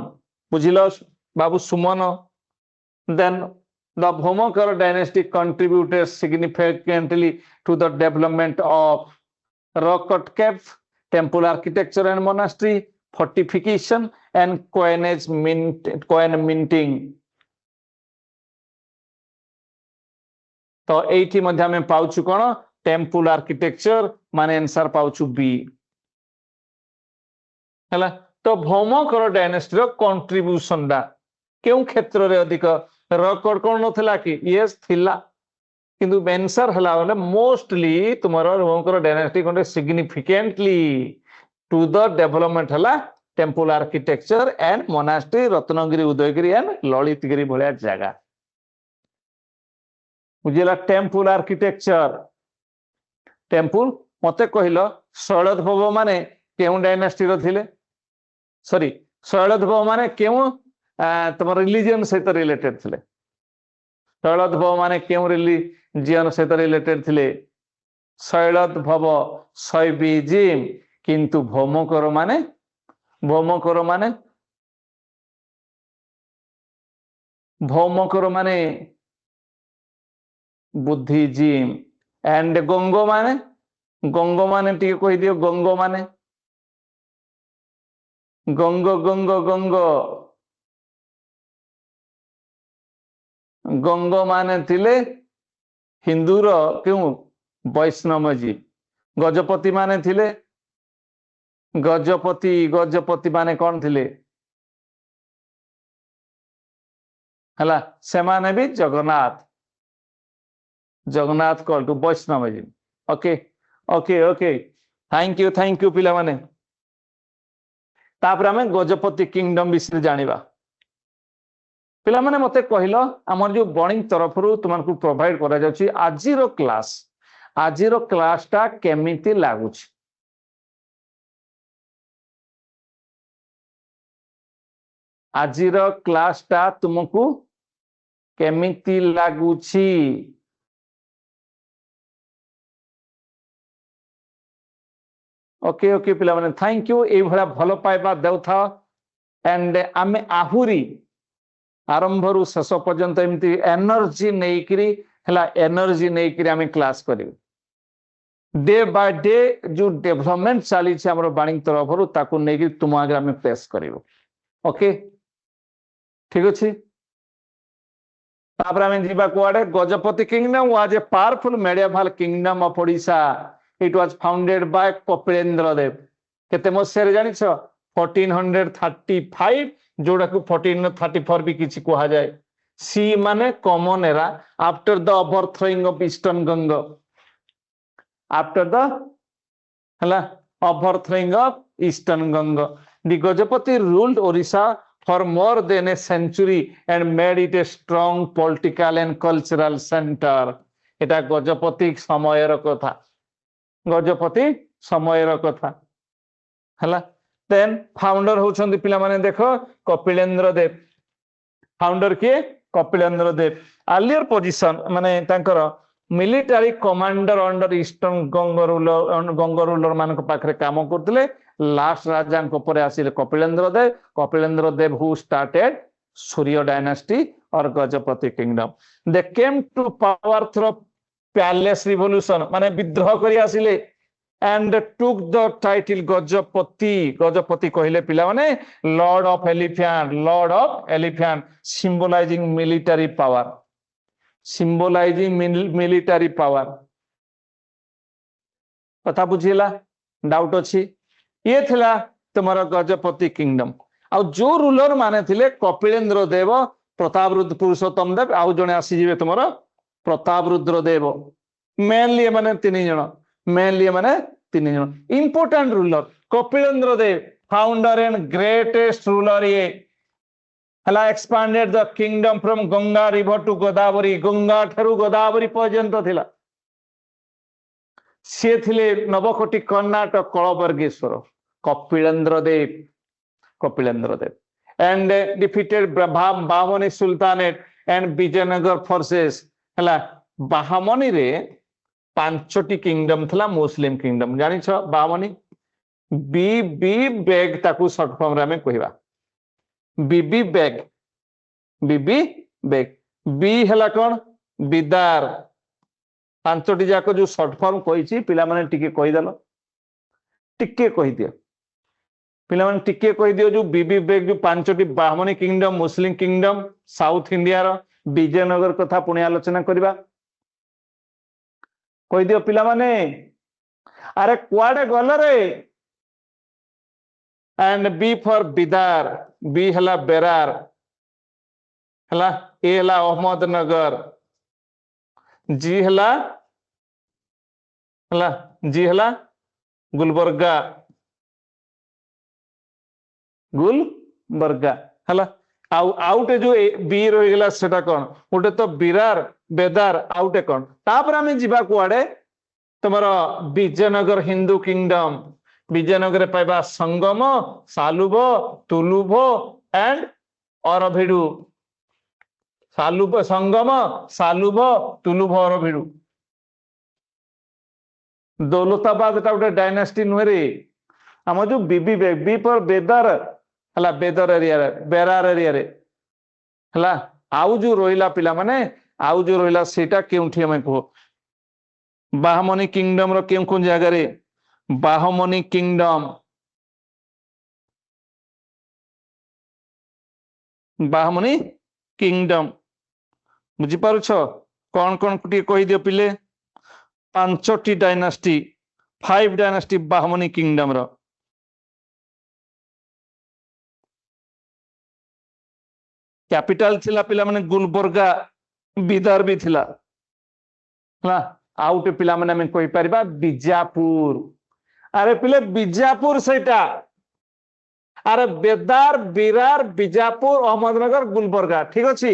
बुझिल बाबू Suman then the Bhaumakara dynasty contributed significantly to the development of rock cut cave temple architecture and monastery fortification and coin minting तो एठी मध्य में पाउछु कोन टेम्पल आर्किटेक्चर माने आंसर पाउछु बी हला तो भौमकर डायनेस्टी रो कंट्रीब्यूशन दा केउ क्षेत्र रे अधिक रेकॉर्ड कोन नथला कि यस थिला किंतु आंसर हला वाला मोस्टली तुम्हारा भौमकर डायनेस्टी कोन सिग्निफिकेंटली टू द डेवलपमेंट हला temple architecture and monastery Ratnagiri Udayagiri and Lalitgiri भलिया जगह ବୁଝିଲା ଟେମ୍ପଲ ଆର୍କିଟେକ୍ଚର ଟେମ୍ପଲ ମତେ କହିଲ ଶୈଳଧୂପ ମାନେ କେଉଁ ଡାଇନାଷ୍ଟିର ଥିଲେ ସରି ଶୈଳଧୂପ ମାନେ କେଉଁ ତମ ରିଲିଜିୟନ ସହିତ ରିଲେଟେଡ ଥିଲେ ଶୈଳଧୂପ ମାନେ କେଉଁ ରିଲିଜିୟନ ସହିତ ରିଲେଟେଡ ଥିଲେ ଶୈଳଧୂପ ଶୈବିଜିମ୍ କିନ୍ତୁ ଭୌମକର ମାନେ ବୁଦ୍ଧିଜିମ୍ एंड गंगो माने टिके कहि दियो गंगो माने गंगो माने थिले हिंदूर क्यों वैष्णवजी गजपति माने थिले गजपति माने कौन थिले हला से माने भी जगन्नाथ कॉल टू वैष्णवजी okay okay okay thank you पिला माने तापर हमें गजपति किंगडम विषय जानिबा पिला माने मते कहिलो हमर जो बणिंग तरफ रु तुमनको प्रोवाइड करा जाउची आजिरो क्लास टा केमिति लागुची आजिरो क्लास टा तुमको केमिति लागुची ओके ओके पिला माने थैंक यू ए भला भलो पाइबा देउथा एंड आमे आहुरी आरंभ रु शेष पर्यंत एमती एनर्जी नेकरी हला एनर्जी नेकरी आमे क्लास करियो डे बाय डे जो डेवलपमेंट चली छै हमर बाणी तरफ रु ताकू नेकरी तुम आगे आमे प्रेस करियो ओके ठीक अछि तापर आमे जीवा कोआडे Gajapati kingdom was a powerful medieval kingdom of Odisha It was founded by Kapilendra Deva केते मसेरे जानि छ 1435 जोड़ा को 1434 भी किछि कहा जाए सी माने common era after the overthrowing of Eastern Ganga after the हला overthrowing of Eastern Ganga the Gajapati ruled Odisha for more than a century and made it a strong political and cultural center एटा गजपति समयर कथा हला देन फाउंडर होचंदी पिला माने देखो Kapilendra Deva founder के कपिलेंद्र देव earlier position माने तांकर military commander under Eastern Ganga ruler मानक पाखरे काम करथिले लास्ट राजा को परे आसिले Kapilendra Deva who started Surya dynasty और Gajapati kingdom they came to power through palace revolution माने विद्रोह करी आसिले and took the title Gajapati कहले पिला माने lord of elephant symbolising military power कथा बुझिला डाउट अछि ये थिला तुम्हारा गजपति किंगडम आ जो रूलर माने थिले कपिलेंद्र देव प्रतापरुद्र पुरुषोत्तम देव आउ जने आसी जिवे तुम्हारा प्रतापरुद्र देव मेनली माने तीन जन important ruler Kapilendra Deva founder and greatest ruler ये हला expanded the kingdom from Ganga river to Godavari Ganga ठरू गोदावरी पर्यंत थिला से थिले Navakoti Karnataka Kalabargeshvara Kapilendra Deva and defeated Bahmani sultanate and Vijayanagar forces हला बामनी रे पांचटी किंगडम थला मुस्लिम किंगडम जानि छ बामनी बी बेग ताकू शॉर्ट फॉर्म रे हमें कहबा बीबी बेग बी हला कोन बिदार पांचटी जाको जो शॉर्ट फॉर्म कहिछि पिला माने टिके कहि देलो टिके कहि दियो पिला माने टिके कहि दियो जो बीबी बेग जो पांचटी बामनी किंगडम मुस्लिम किंगडम साउथ इंडिया रो विजयनगर कथा पुणी आलोचना करबा कहि दियो पिला माने अरे कुआडे गल रे and B for Bidar B हला बेरार हला ए हला अहमदनगर जी हला गुलबर्गा हला आउटे जो बी रही गला सेटा कोन उटे तो बिरार ବେଦାର ଆଉଟେ କଣ ତାପରେ ଆମେ ଯିବା କୁଆଡେ ତୁମର ବିଜୟନଗର ହିନ୍ଦୁ କିଙ୍ଗଡମ ବିଜୟନଗରରେ ପାଇବା ସଙ୍ଗମ ସାଲୁଭ ତୁଲୁଭ ଆଣ୍ଡ ଅରଭିଡୁ ସାଲୁଭ ସଙ୍ଗମ ସାଲୁଭ ତୁଲୁଭ ଅରଭିଡୁ ଦୌଲତାବାଦ ଟା ଗୋଟେ ଡାଇନାଷ୍ଟି ନୁହେଁ ରେ ଆମ ଯୋଉ ବି ଫର ବେଦାର ହେଲା ବେଦର ଏରିଆରେ ବେରାର ଏରିଆରେ ହେଲା ଆଉ ଯୋଉ ରହିଲା ପିଲାମାନେ ଆଉ ଯୋଉ ରହିଲା ସେଇଟା କେଉଁଠି ଆମେ କୁହ ବାହମନି କିଙ୍ଗଡମ ର କେଉଁ କେଉଁ ଜାଗାରେ ବାହମନି କିଙ୍ଗଡମ ବାହମନି କିଙ୍ଗଡମ ବୁଝିପାରୁଛ କଣ କଣ ଟିକେ କହିଦିଅ ପିଲେ 5ଟି ଡାଇନାଷ୍ଟି 5 ଡାଇନାଷ୍ଟି ବାହମନି କିଙ୍ଗଡମ ର କ୍ୟାପିଟାଲ ଥିଲା ପିଲାମାନେ ଗୁଲବର୍ଗା ବିଦାର ବି ଥିଲା ହେଲା ଆଉ ଗୋଟେ ପିଲାମାନେ ଆମେ କହିପାରିବା ବିଜାପୁର ଆରେ ପିଲେ ବିଜାପୁର ସେଇଟା ଆରେ ବେଦାର ବିରାର ବିଜାପୁର ଅହମ୍ମଦନଗର ଗୁଲବର୍ଗା ଠିକ ଅଛି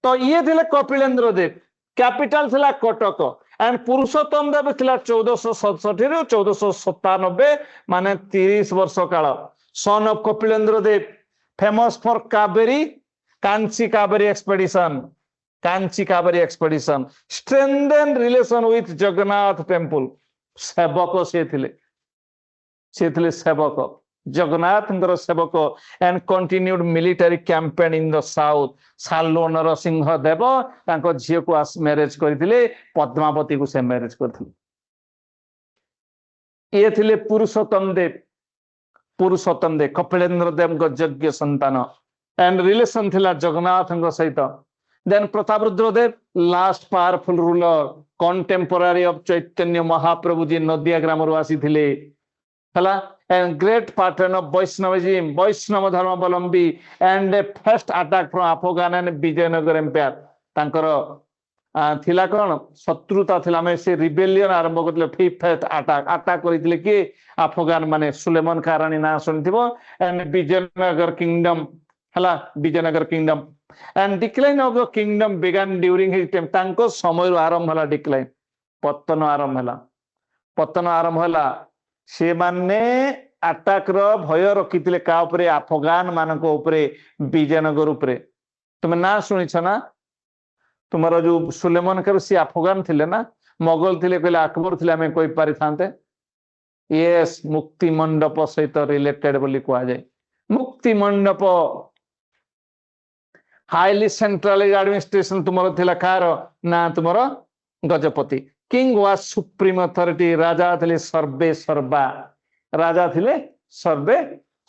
ତ ଇଏ ଥିଲେ କପିଳେନ୍ଦ୍ର ଦେବ କ୍ୟାପିଟାଲ ଥିଲା କଟକ एंड पुरुषोत्तम देव थिला 1467 रु 1497 माने 30 वर्ष काल son of Kapilendra Dev famous for Kanchi Kaveri expedition strengthen relation with Jagannath temple सेवक से थिले सेवक जगन्नाथ सेवक and continued military campaign in the south सालो नरसिंह देव झील को मैरेज करते पद्मावती को से मैरेज करते ये थिले पुरुषोत्तम देव कपिलेंद्र देव यज्ञ संतान एंड रिलेशन थिला जगन्नाथ सहित then Prataparudra Deva last powerful ruler contemporary of Chaitanya Mahaprabhu ji Nadia ग्राम आसी थिले हला and great patron of Vaishnavism, Vaishnava धर्मावलंबी and a first attack from Afghan and Vijayanagar empire तांकर थिला कौन शत्रुता थिला में से रिबेलियन आरंभ करथिले फिफ्थ अटैक करथिले कि अफगान माने सुलेमान खारानी ना सुनथिबो एंड विजयनगर किंगडम हला Vijayanagar kingdom and decline of the kingdom began during his time तांको समय आरंभ हला डिक्लाइन पतन आरंभ हला से माने अटैक रो भय रखिथिले का उपरे अफगान मानको उपरे विजयनगर उपरे तुम ना सुनिछ ना तुम्हारा जो सुलेमान कर सी अफगान थिले ना मोगल थिले कहले अकबर थिले हमें कोई पारि थांते यस मुक्ति मंडप सहित रिलेटेड बोली कहा जाए मुक्ति मंडप हाईली सेंट्रलाइज एडमिनिस्ट्रेशन तुम्हारा थिला कार ना तुम्हारा Gajapati king was supreme authority राजा थिले सर्वे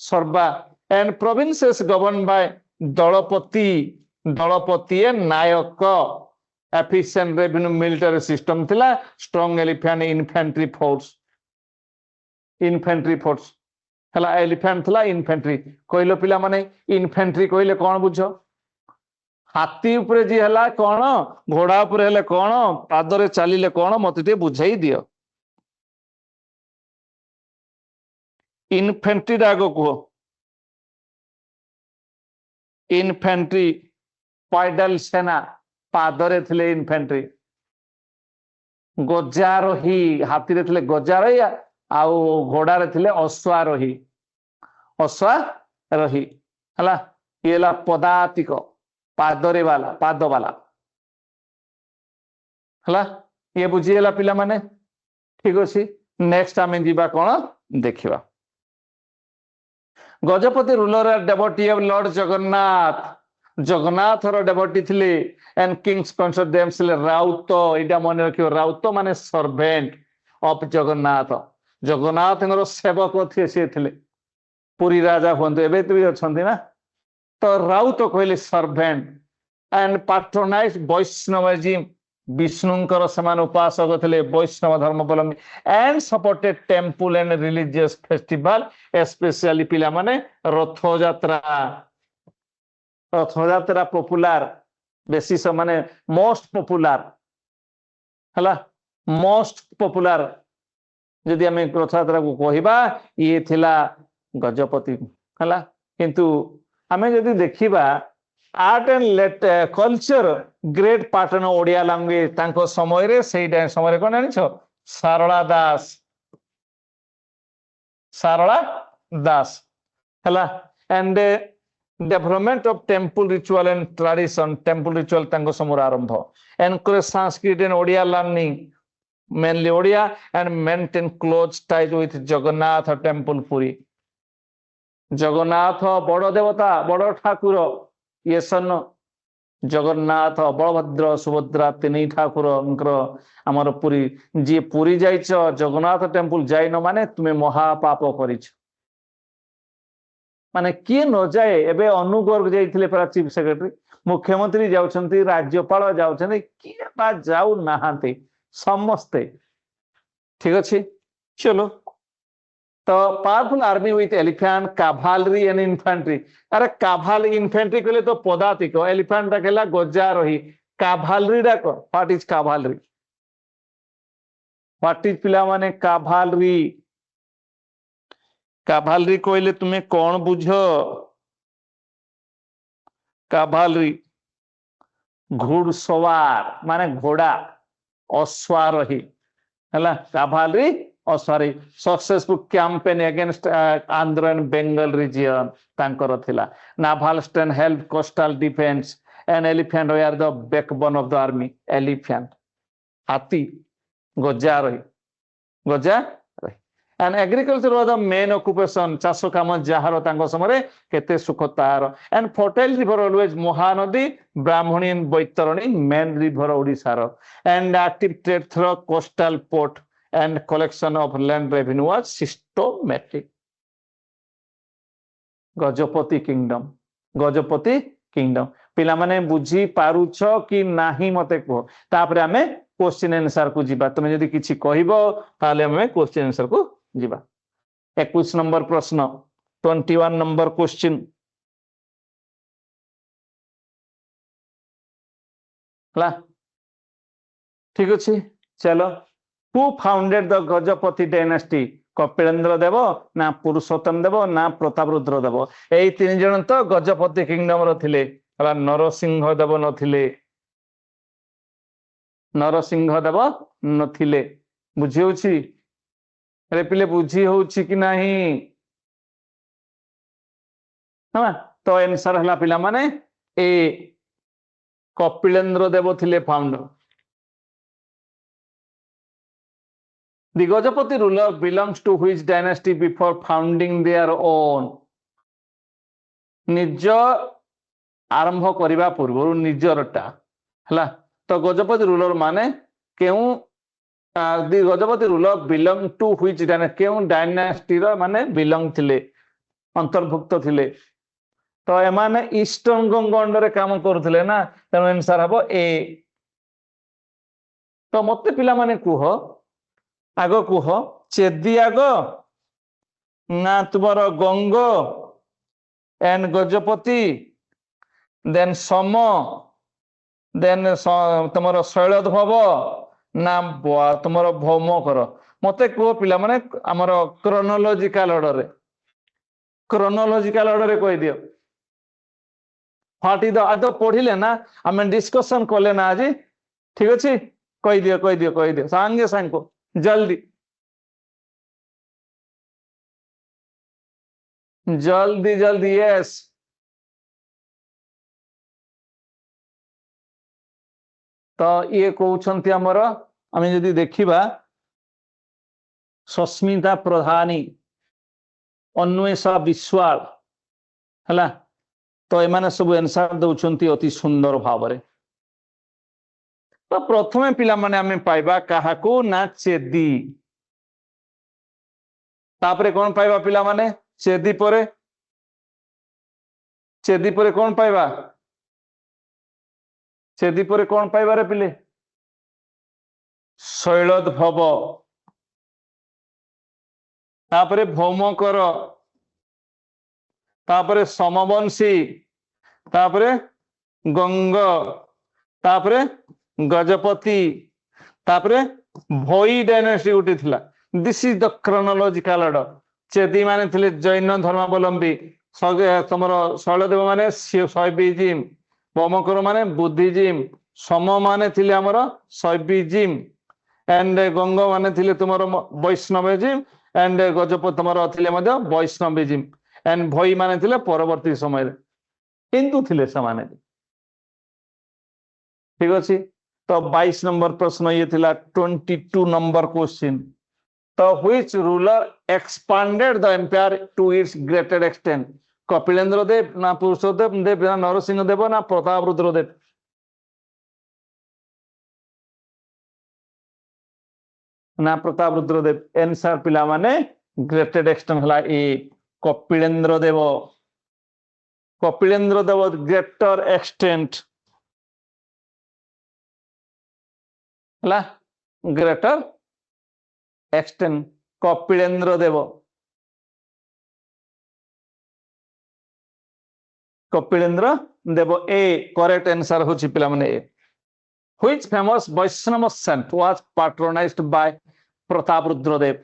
सर्वा and provinces govern by Dalapati Nayak efficient revenue military system थिला स्ट्रांग एलिफेंट इन्फेंट्री फोर्स हला एलिफेंट थिला इन्फेंट्री कहलो पिला माने इन्फेंट्री कहले कोन बुझो हाथी उपरे जी हला कोन घोड़ा उपरे हले कोन पादरे चलिले कोन मते ते बुझाई दियो इन्फेंट्री डागो को इन्फेंट्री पैदल सेना पादरे थिले इन्फेंट्री गजारोही हाथी रे थिले गजारोही आउ घोड़ा रे थिले अश्वारोही हला येला पदातिक पादरे वाला पाद वाला हला ये बुझीला पिला माने ठीक अछि नेक्स्ट आमे जीवा कोन देखिबा Gajapati ruler devotee of lord Jagannath रो डेवोटी थिले and kings consider themselves Raut एटा मन रखियो राउत माने सर्वेंट ऑफ जगन्नाथ सेवक थिले पुरी राजा हुंतु एबे तो अछंती ना तो राउत कहले सर्वेंट एंड पैट्रोनाइज वैष्णवजिम विष्णुंकर समान उपासक थे वैष्णव धर्मावलंबी and supported temple and religious festival specially पिला माने रथ यात्रा पॉपुलर बेसी माने मोस्ट पॉपुलर जदि आम रथ यात्रा को कहबा ये थिला गजपति हला किंतु आमे जदि देखिबा art and culture great Patan Odia language तांको समय रे सेई समय कोन जानिछ सारला दास हला and development of temple ritual and tradition temple ritual तांको समय आरंभ encourage Sanskrit and Odia learning mainly Odia and maintain close ties with Jagannath temple Puri Jagannath बड़ देवता बड़ ठाकुर ये सन जगन्नाथ बलभद्र सुभद्रा तीन ठाकुर आमर पुरी जी पुरी जाइछ जगन्नाथ टेंपल जाइन माने तुम्हें महापाप करिछ माने किए न जाए एबे अनुगर्ग जाइथिले परा चीफ सेक्रेटरी मुख्यमंत्री जाउछंती राज्यपाल जाउछंती किए बा जाउ नाहांती समस्ते ठीक अछि चलो तो powerful army with elephant cavalry and infantry अरे काभालरी इन्फेंट्री कहले तो पदातिक एलिफेंट कहला गजा रही काभालरी डा व्हाट इज काभालरी पिला माने काभालरी कहले तुम्हें कौन बुझ काभालरी घुड़सवार माने घोड़ा अश्वारोही है cavalry sorry successful campaign against Andhra and Bengal region तांकर थिला naval strength help coastal defence and elephant were the backbone of the army elephant हाथी गजा रही and agriculture was the main occupation चाष काम जहार तांको समय केते सुख तार and fertile river always Mahanadi Brahmani and Baitarani main river ओडिसार and active trade through coastal port and collection of land revenue was systematic. Gajapati kingdom पिला माने बुझी पारुछ कि नाही मते को तापरे हमें क्वेश्चन आंसर को जीवा तुम यदि किछि कहिबो ताले हमें क्वेश्चन आंसर को जीवा 21 नंबर प्रश्न 21 नंबर क्वेश्चन ला ठीक अछि चलो Who founded the Gajapati dynasty? Kapilendra देव ना पुरुषोत्तम देव ना प्रतापरुद्र देव यही तीन जन तो गजपति किंगडम रे नरसिंह देव नथिले बुझी होछि रे पिले बुझी होछि कि नाही हा तो आंसर हला पिला माने ए कपिलेन्द्र देव थिले founder The Gajapati ruler belongs to which dynasty before founding their own? निज आरंभ करिबा पूर्व निजरटा हला तो गजपति रूलर माने केउ the Gajapati ruler belong to which dynasty केउ डायनास्टी रो माने बिलोंग थिले अंतर्भुक्त थिले तो एमाने ईस्टर्न गंगा अंडर काम करथिले ना तेनो आंसर हबो ए तो मते पिला माने कुह आग कुह चेदी आग ना तुमर गंग एंड गजपति देन सम देन तुमर शैलधव ना तुमर भौमकर मते कुह पिला माने हमर क्रोनोलॉजिकल ऑर्डर कहि दियो फाटी द आदो पढ़िले ना हमें डिस्कशन करले ना आज ठीक अछि कहि दियो सांगे सांग जल्दी यस तो ये कहउछंती हमर आमे जदी देखिबा सस्मिता प्रधानी अन्वेषा विश्वाल हला तो एमाने सब आंसर दउछंती अति सुंदर भावरे तो प्रथमे पिला माने आमे पाइबा काहाको ना चेदी तापरे कोन पाइबा पिला माने चेदी परे कोन पाइबा चेदी परे कोन पाइबा रे पिले शैलधव तापरे भौमकर तापरे समवंशी तापरे गंग तापरे गजपति तापरे भोई डायनेस्टी उठी थिला this is the chronological order Chedi माने थिले जैन धर्मावलंबी तमर शैलदेव माने शैविज्म ପମକର ମାନେ ବୁଦ୍ଧିଜିମ୍, ସମ ମାନେ ଥିଲେ ଆମର ଶୈବିଜିମ୍, एंड गंग माने थिले तुमर वैष्णवजिम, एंड गजपति तुमर थिले मध्य वैष्णवजिम, एंड भई माने थिले परवर्ती समय हिंदू थिले समाने। ठीक अछि। तो 22 नंबर प्रश्न ये थिला 22 नंबर क्वेश्चन। तो which ruler expanded the empire to its greatest extent? Kapilendra Deva ना पुरुषोत्तम देव ना नरसिंह देव ना प्रतापरुद्र देव? ना प्रतापरुद्र देव। आंसर पिला माने ग्रेटेस्ट एक्सटेंट हला ए कपिलेंद्र देव। कपिलेंद्र देव ग्रेटर एक्सटेंट हला greater extent Kapilendra Dev. Kapilendra Dev A correct answer होची पिला माने ए। Which famous Vaishnava saint was patronized by Prataparudra देव?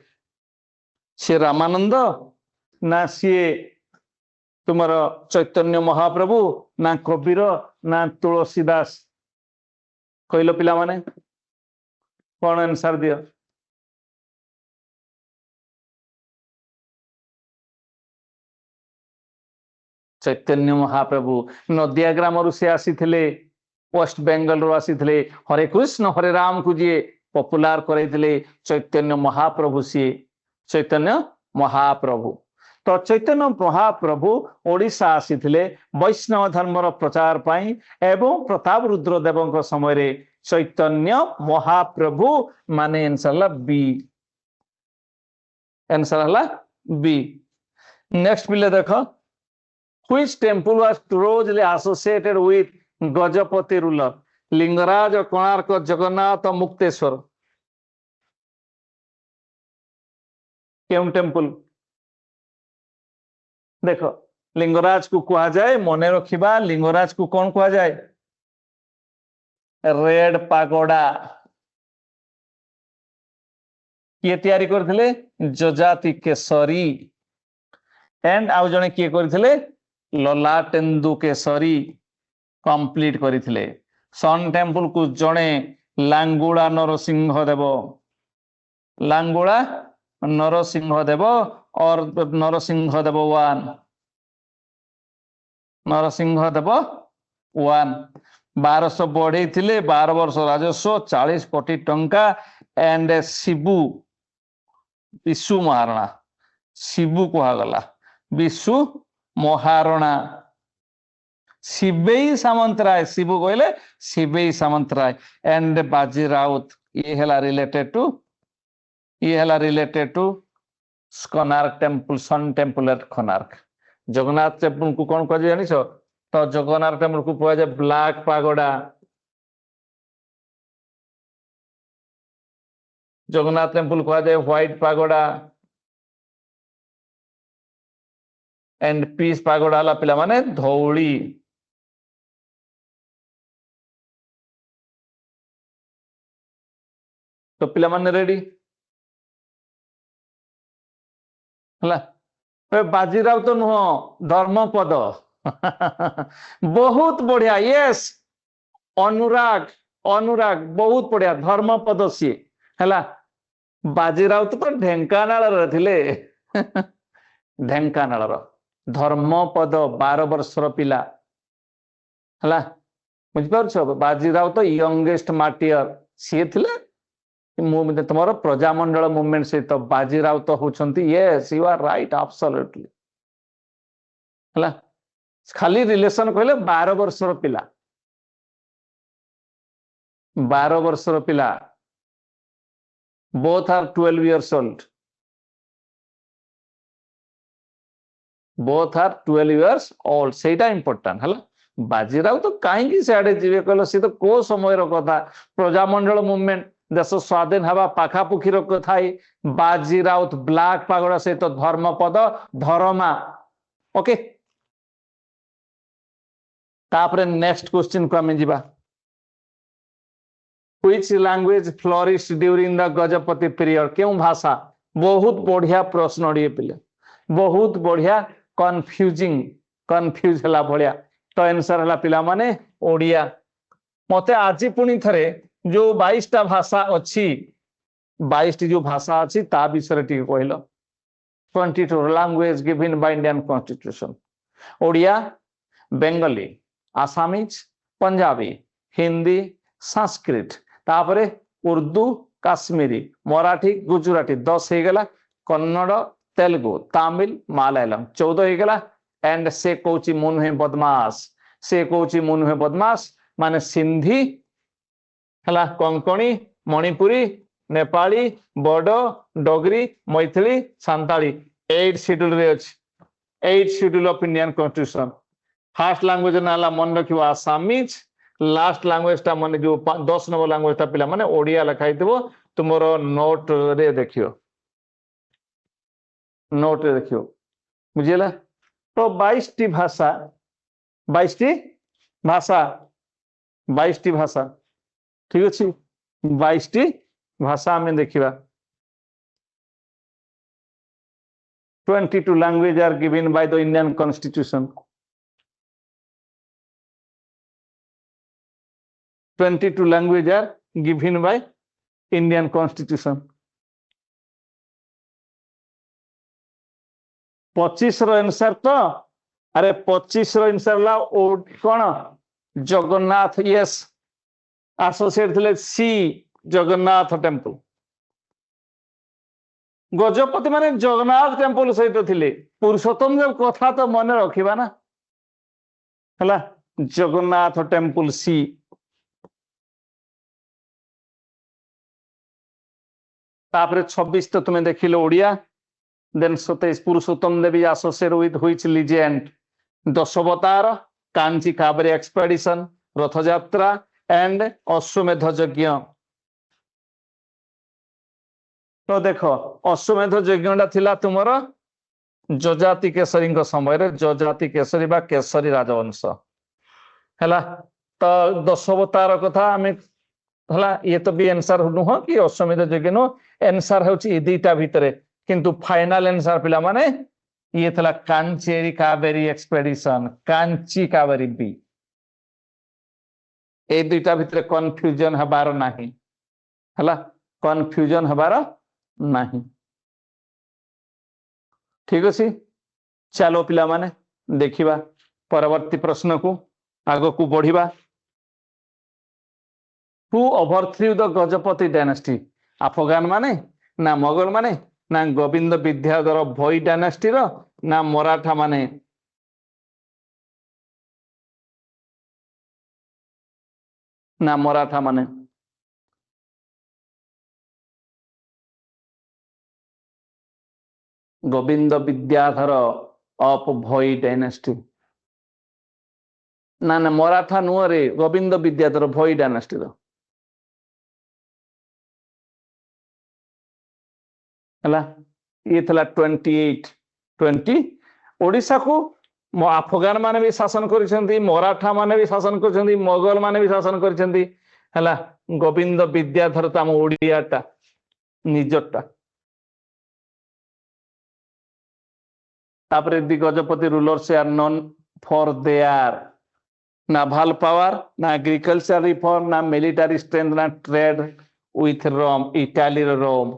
श्री रामानंद ना सी तुमर चैतन्य महाप्रभु ना कबीर ना तुलसीदास? कहलो पिला माने कौन आंसर दियो? चैतन्य महाप्रभु। नदिया ग्राम से आसी वेस्ट बेंगल रो आसी हरे कृष्ण हरे राम को जी पॉपुलर करैथिले चैतन्य महाप्रभु सी चैतन्य महाप्रभु। तो चैतन्य महाप्रभु ओडिशा आसी वैष्णव धर्मर प्रचार पाई एवं प्रतापरुद्र देव समय रे चैतन्य महाप्रभु माने आंसर बी। आंसर हला बी। नेक्स्ट पिले देखो which temple was closely associated with Gajapati ruler? Lingaraj, Konark, Jagannath, Mukteshwar? क्यों टेंपल? देखो लिंगराज को कहा जाए मने रखिबा लिंगराज को कौन कहा जाए? Red pagoda. किए तैयारी करथिले? जजाति केसरी। एंड आउ जने किए करथिले? ललाटेन्दु केसरी कंप्लीट करथिले। सन टेंपल को जने लांगुड़ा नरसिंह देव। लांगुड़ा नरसिंह देव और नरसिंह देव 1 नरसिंह देव 1 1200 बढ़े थिले 12 वर्ष राजस्व 40 कोटी टंका। एंड शिबू विशु महारणा शिबू कहगला विशु महारणा शिवेई सामंतराय शिबू कहले शिवेई सामंतराय। एंड बाजी राउत ये हला related to Konark temple sun temple at Konark. Jagannath temple को कौन कह जानिस? तो जगन्नाथ टेंपल को कह जाए ब्लैक पागोडा। जगन्नाथ टेंपल कह जाए white pagoda. And peace pagoda हला पिला माने धौली। तो पिला माने रेडी हला। बाजीराव तो नुह धर्मपद बहुत बढ़िया। यस अनुराग अनुराग बहुत बढ़िया धर्मपद सी हला। बाजीराव तो ढेंकानाल रे ढेंकानाल धर्मपद 12 वर्षर पिला हला। बुझिपारछ? बाजीराव तो यंगेस्ट मार्टियर सी थिले तुम प्रजामंडल मूवमेंट सहित तो बाजीराव तो होचंती। Yes you are right absolutely हला। खाली रिलेशन कहले 12 वर्षर पिला 12 वर्षर पिला both are 12 years old both are 12 years old सेटा इंपोर्टेंट हला। बाजीराव तो कहीं सियाड़े जीवे कहल सी तो को समय कथा प्रजामंडल मूवमेंट देश स्वाधीन हवा पाखापुखी कथा बाजीराव ब्लैक पागोडा सहित तो धर्मपद धर्मा। ओके तापरे नेक्स्ट क्वेश्चन को आमे जिबा। Which language flourished during the Gajapati period? क्यों भाषा? बहुत बढ़िया प्रश्न ये पिले बहुत बढ़िया कंफ्यूज हला भलिया। तो आंसर हला पिला माने ओडिया मते आज पुणी थरे जो 22टा भाषा अच्छी 22टी जो भाषा अच्छी ता विषय टी कहल 22 language given by Indian constitution Odia Bengali Assamese Punjabi Hindi Sanskrit तापरे उर्दू काश्मीरी मराठी गुजराती 10 हो गला कन्नड़ तेलुगु तमिल मलयालम 14 हो गला एंड से कौची मु नुहे बदमाश से कौची मु नुहे बदमाश माने सिंधी हला कोंकणी मणिपुरी नेपाली बोडो डोगरी मैथिली सांताली 8 शेड्यूल रे अछि 8 schedule of Indian constitution first language नाला मन रखियो आसामीज लास्ट लैंग्वेज ता मन जो 10 नंबर लैंग्वेज ता पिला माने ओडिया लिखाई देबो तुमरो नोट रे देखियो नोट रे देखियो बुझिला तो 22 टी भाषा 22 टी भाषा 22 टी भाषा ठीक अछि 22 टी भाषा में देखिबा 22 language are given by the Indian Constitution 22 language are given by Indian Constitution 25 रो आंसर तो अरे 25 रो आंसर ला ओ कोन जगन्नाथ यस एसोसिएट थिले सी जगन्नाथ टेम्पल गजपति माने जगन्नाथ टेम्पल सहित थिले पुरुषोत्तम देव कथा तो मन रखिबा ना हला जगन्नाथ टेम्पल सी तापरे 26 तो तुम्हें देखिले Odia then 27 Purushottam Devi associate with which legend Dashavatara Kanchi Kaveri expedition Rath Yatra and अश्वमेध यज्ञ तो देखो अश्वमेध यज्ञ थिला तुमर जजाति केसरी समय रे जजाति केसरी बा केसरी राजवंश हैला तो दशावतार कथा आमे हला ये तो भी आंसर नुह कि अश्वमेध यज्ञ नो आंसर होची दुईटा भितरे किंतु फाइनल आंसर पिला माने ये थला कांचेरी कावेरी एक्सपेडिशन कांची कावेरी बी ए दुईटा भितरे कन्फ्यूजन हबार नाही हला कन्फ्यूजन हबार नहीं ठीक अछि चलो पिला माने देखिबा परवर्ती प्रश्न को आगो को बढ़िबा who overthrew the Gajapati dynasty Afghan माने ना मोगल माने ना गोविंद विद्याधर भोई डायनेस्टी रो ना मराठा माने ना मराठा माने गोविंद विद्याधर ऑफ भोई डायनेस्टी ना ना मराठा नुह रे गोविंद विद्याधर भोई डायनेस्टी रो हला ये थला 20 ओडिशा को अफगान माने भी शासन करिसेंती मराठा माने भी शासन करिसेंती मोगल माने भी शासन करिसेंती हला गोविंद विद्याधर तम ओडियाटा निजटा तापरे the Gajapati rulers are known for their naval power ना एग्रीकल्चर रिफॉर्म ना मिलिटरी स्ट्रेंथ ना trade with Rome Italy Rome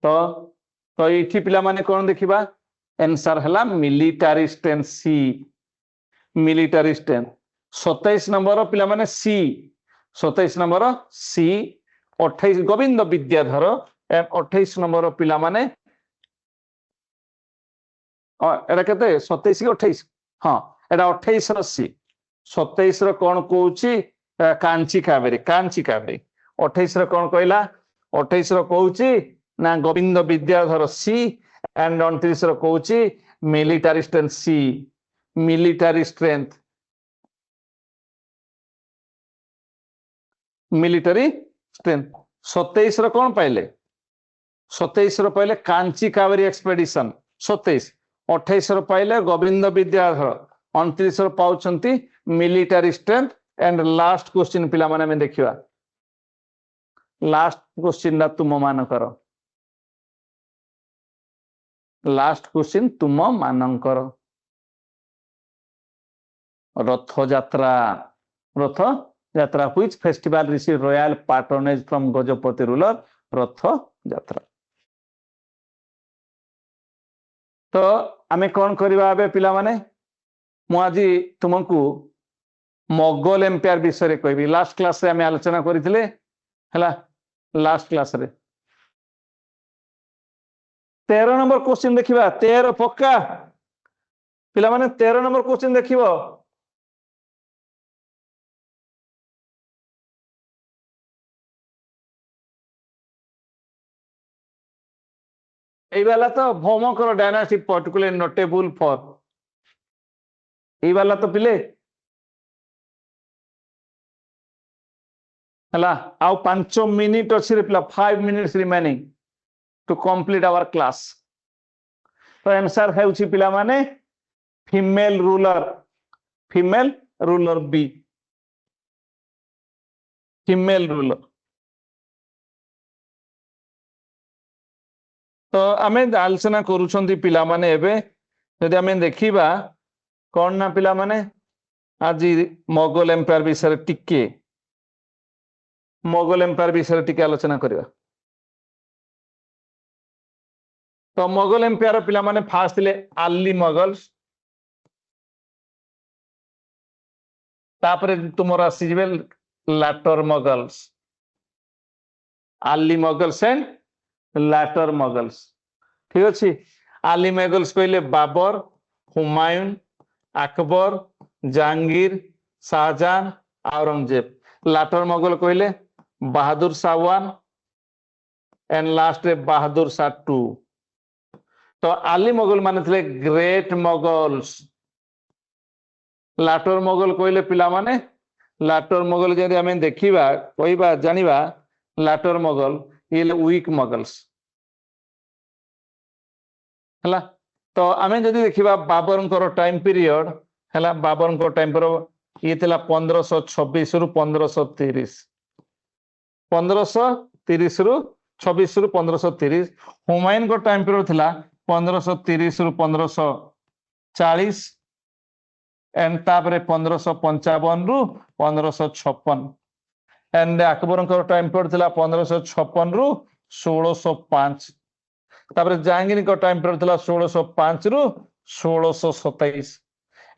तो ये पिला माने कौन देखिबा आंसर हला military strength C military strength 27 number पिला माने C 27 number C 28 Govind Vidyadhar 28 number पिला माने एटा केते 27 की 28 हां एटा 28 रो सी 27 रो कोन कहूची कांची कावेरी 28 रो कोन कहला 28 रो कहूची ना गोविंद विद्याधर सी एंड 29 रो कहूची military strength C military strength military strength 27 रो कोन पाइले 27 रो पाइले कांची कावेरी एक्सपेडिशन 27 28 रो पाइले गोविंद विद्याधर 29 रो पाउछंती military strength and last question पिला माने में देखिबा लास्ट क्वेश्चन ना तुम मान करो लास्ट क्वेश्चन तुम मान करो Rath Yatra. Rath Yatra which festival receive royal patronage from Gajapati ruler? Rath Yatra. ତ ଆମେ କଣ କରିବା ଏବେ ପିଲାମାନେ? ମୁଁ ଆଜି ତୁମକୁ ମୋଗଲ ଏମ୍ପାୟାର ବିଷୟରେ କହିବି। ଲାଷ୍ଟ କ୍ଲାସରେ ଆମେ ଆଲୋଚନା କରିଥିଲେ ହେଲା। ଲାଷ୍ଟ କ୍ଲାସରେ 13 ନମ୍ବର କ୍ୱେଶ୍ଚିନ୍ ଦେଖିବା। 13 ପକ୍କା ପିଲାମାନେ 13 ନମ୍ବର କ୍ୱେଶ୍ଚିନ୍ ଦେଖିବ। এই वाला तो भौमकर डायनास्टी पर्टिकुलर नोटेबल फॉर এই वाला तो पिले हला आउ 5 मिनिट अछि रे पिला 5 minutes remaining to complete our class. तो आंसर हेउछि पिला माने female ruler B female ruler. तो आमे आलोचना करूछंती पिला माने एबे यदि आमे देखिबा कोन ना पिला माने आज मोगल एम्पायर विषय टिके मोगल एम्पायर विषय टिके आलोचना करिवा। तो मोगल एम्पायर पिला माने फास्ट थिले आली मोगल्स, तापरे तुमर आसी जिवे लाटर मोगल्स, आली मोगल्स एंड लाटर मोगल्स। ठीक अच्छे। आली मोगल्स कहले बाबर, हुमायूं, अकबर, जहांगीर, शाहजहां, औरंगजेब। लाटर मोगल कहले बहादुर शाह 1 एंड लास्ट रे बहादुर शाह 2। तो आली मोगल माने थे ग्रेट मोगल्स। लाटर मोगल कहले पिला माने लाटर मोगल जदि आमे देखिबा कहबा जानिबा लाटर मोगल ये वीक मोगल्स हला। तो आमे जदि देखिबा बाबरंकर टाइम पीरियड हला बाबरंकर टाइम पर ये थिला 1526 रु 1530 1530 रु 26 रु 1530। हुमायूं को टाइम पीरियड थिला 1530 रु 1540 एंड तापरे 1555 रु 1556 एंड अकबरंकर टाइम पीरियड थिला 1556 रु 1605। तापरे जहांगीर को टाइम पीरियड थिला 1605 रु 1627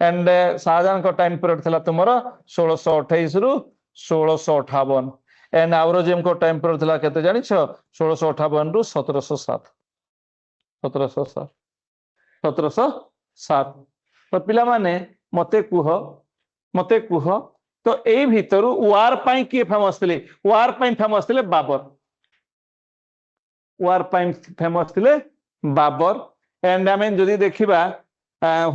एंड शाहजहां को टाइम पीरियड थिला तुमरो 1628 रु 1658 एंड औरंगजेब को टाइम पीरियड थिला केते जानि छ 1658 रु 1707 1707। तो पिला माने मते कुह तो ए भीतरु वार पाई के फेमस थिले? वार पाई फेमस थिले बाबर। वार पाई फेमस थिले बाबर एंड आमे जदि देखिबा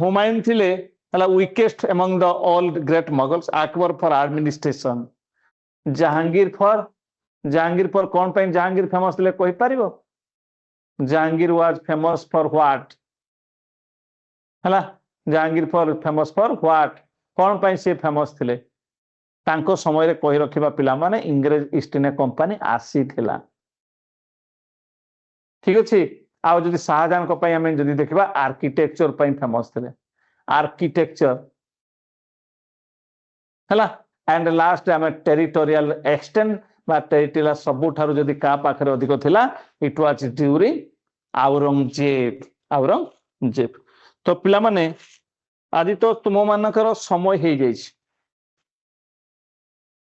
हुमायूं थिले हला weakest among the all great Mughals. Akbar for administration, Jahangir for कौन पाई जहांगीर फेमस थिले कहि परिबो? Jahangir was famous for what हला Jahangir for famous for what कौन पाई से फेमस थिले? तांको समय रे कहि रखिबा पिला माने इंग्लिश ईस्ट इंडिया कंपनी आसी थिला। ठीक अछि। आ जदि शाहजहां को पाई हमें जदि देखिबा आर्किटेक्चर पाई फेमस थिले आर्किटेक्चर हला एंड लास्ट हमें टेरिटोरियल एक्सटेंड बा टेरिटोरियल सबुठारु जदि का पाखरे अधिक थिला इट वाज ड्यूरिंग औरंगजेब। तो पिला माने आज तो तुम मानकर समय हो जाइए।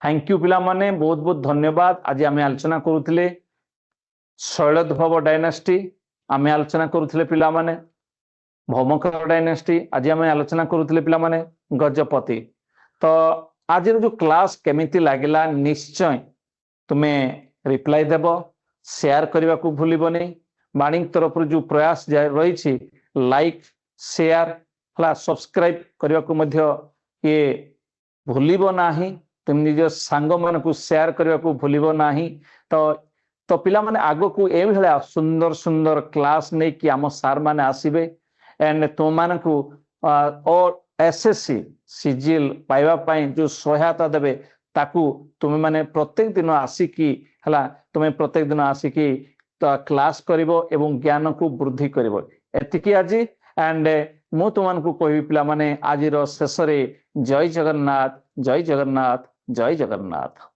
थैंक यू पिला माने बहुत बहुत धन्यवाद। आज आम आलोचना करुले शैलधव डायनास्टी आम आलोचना करुले पिला माने भौमकर डायनास्टी आज आम आलोचना करुले पिला माने गजपति। तो आज जो क्लास केमिति लागला निश्चय तुम्हें रिप्लाई देव शेयर करने को भूलबनी। माणिक तरफ जो प्रयास रही लाइक शेयर हला सब्सक्राइब करने को मध्य ये भूलिबो नाही। तुम निज सांग मान को शेयर करने को भूलिबो नाही। तो पिला माने आगो को ए भलिया सुंदर सुंदर क्लास नहीं कि आम सार माने आसीबे एंड तुम मान को और एसएससी सिजिल पाइबा पाई जो सहायता देबे ताकू तुम माने प्रत्येक दिन आसिकी हला तुम प्रत्येक दिन आसिकी तो क्लास करिवो एवं ज्ञान को वृद्धि करिवो एतिकी आज एंड ମୁଁ ତୁମମାନଙ୍କୁ କହିବି ପିଲାମାନେ ଆଜିର ଶେଷରେ ଜୟ ଜଗନ୍ନାଥ, ଜୟ ଜଗନ୍ନାଥ, ଜୟ ଜଗନ୍ନାଥ।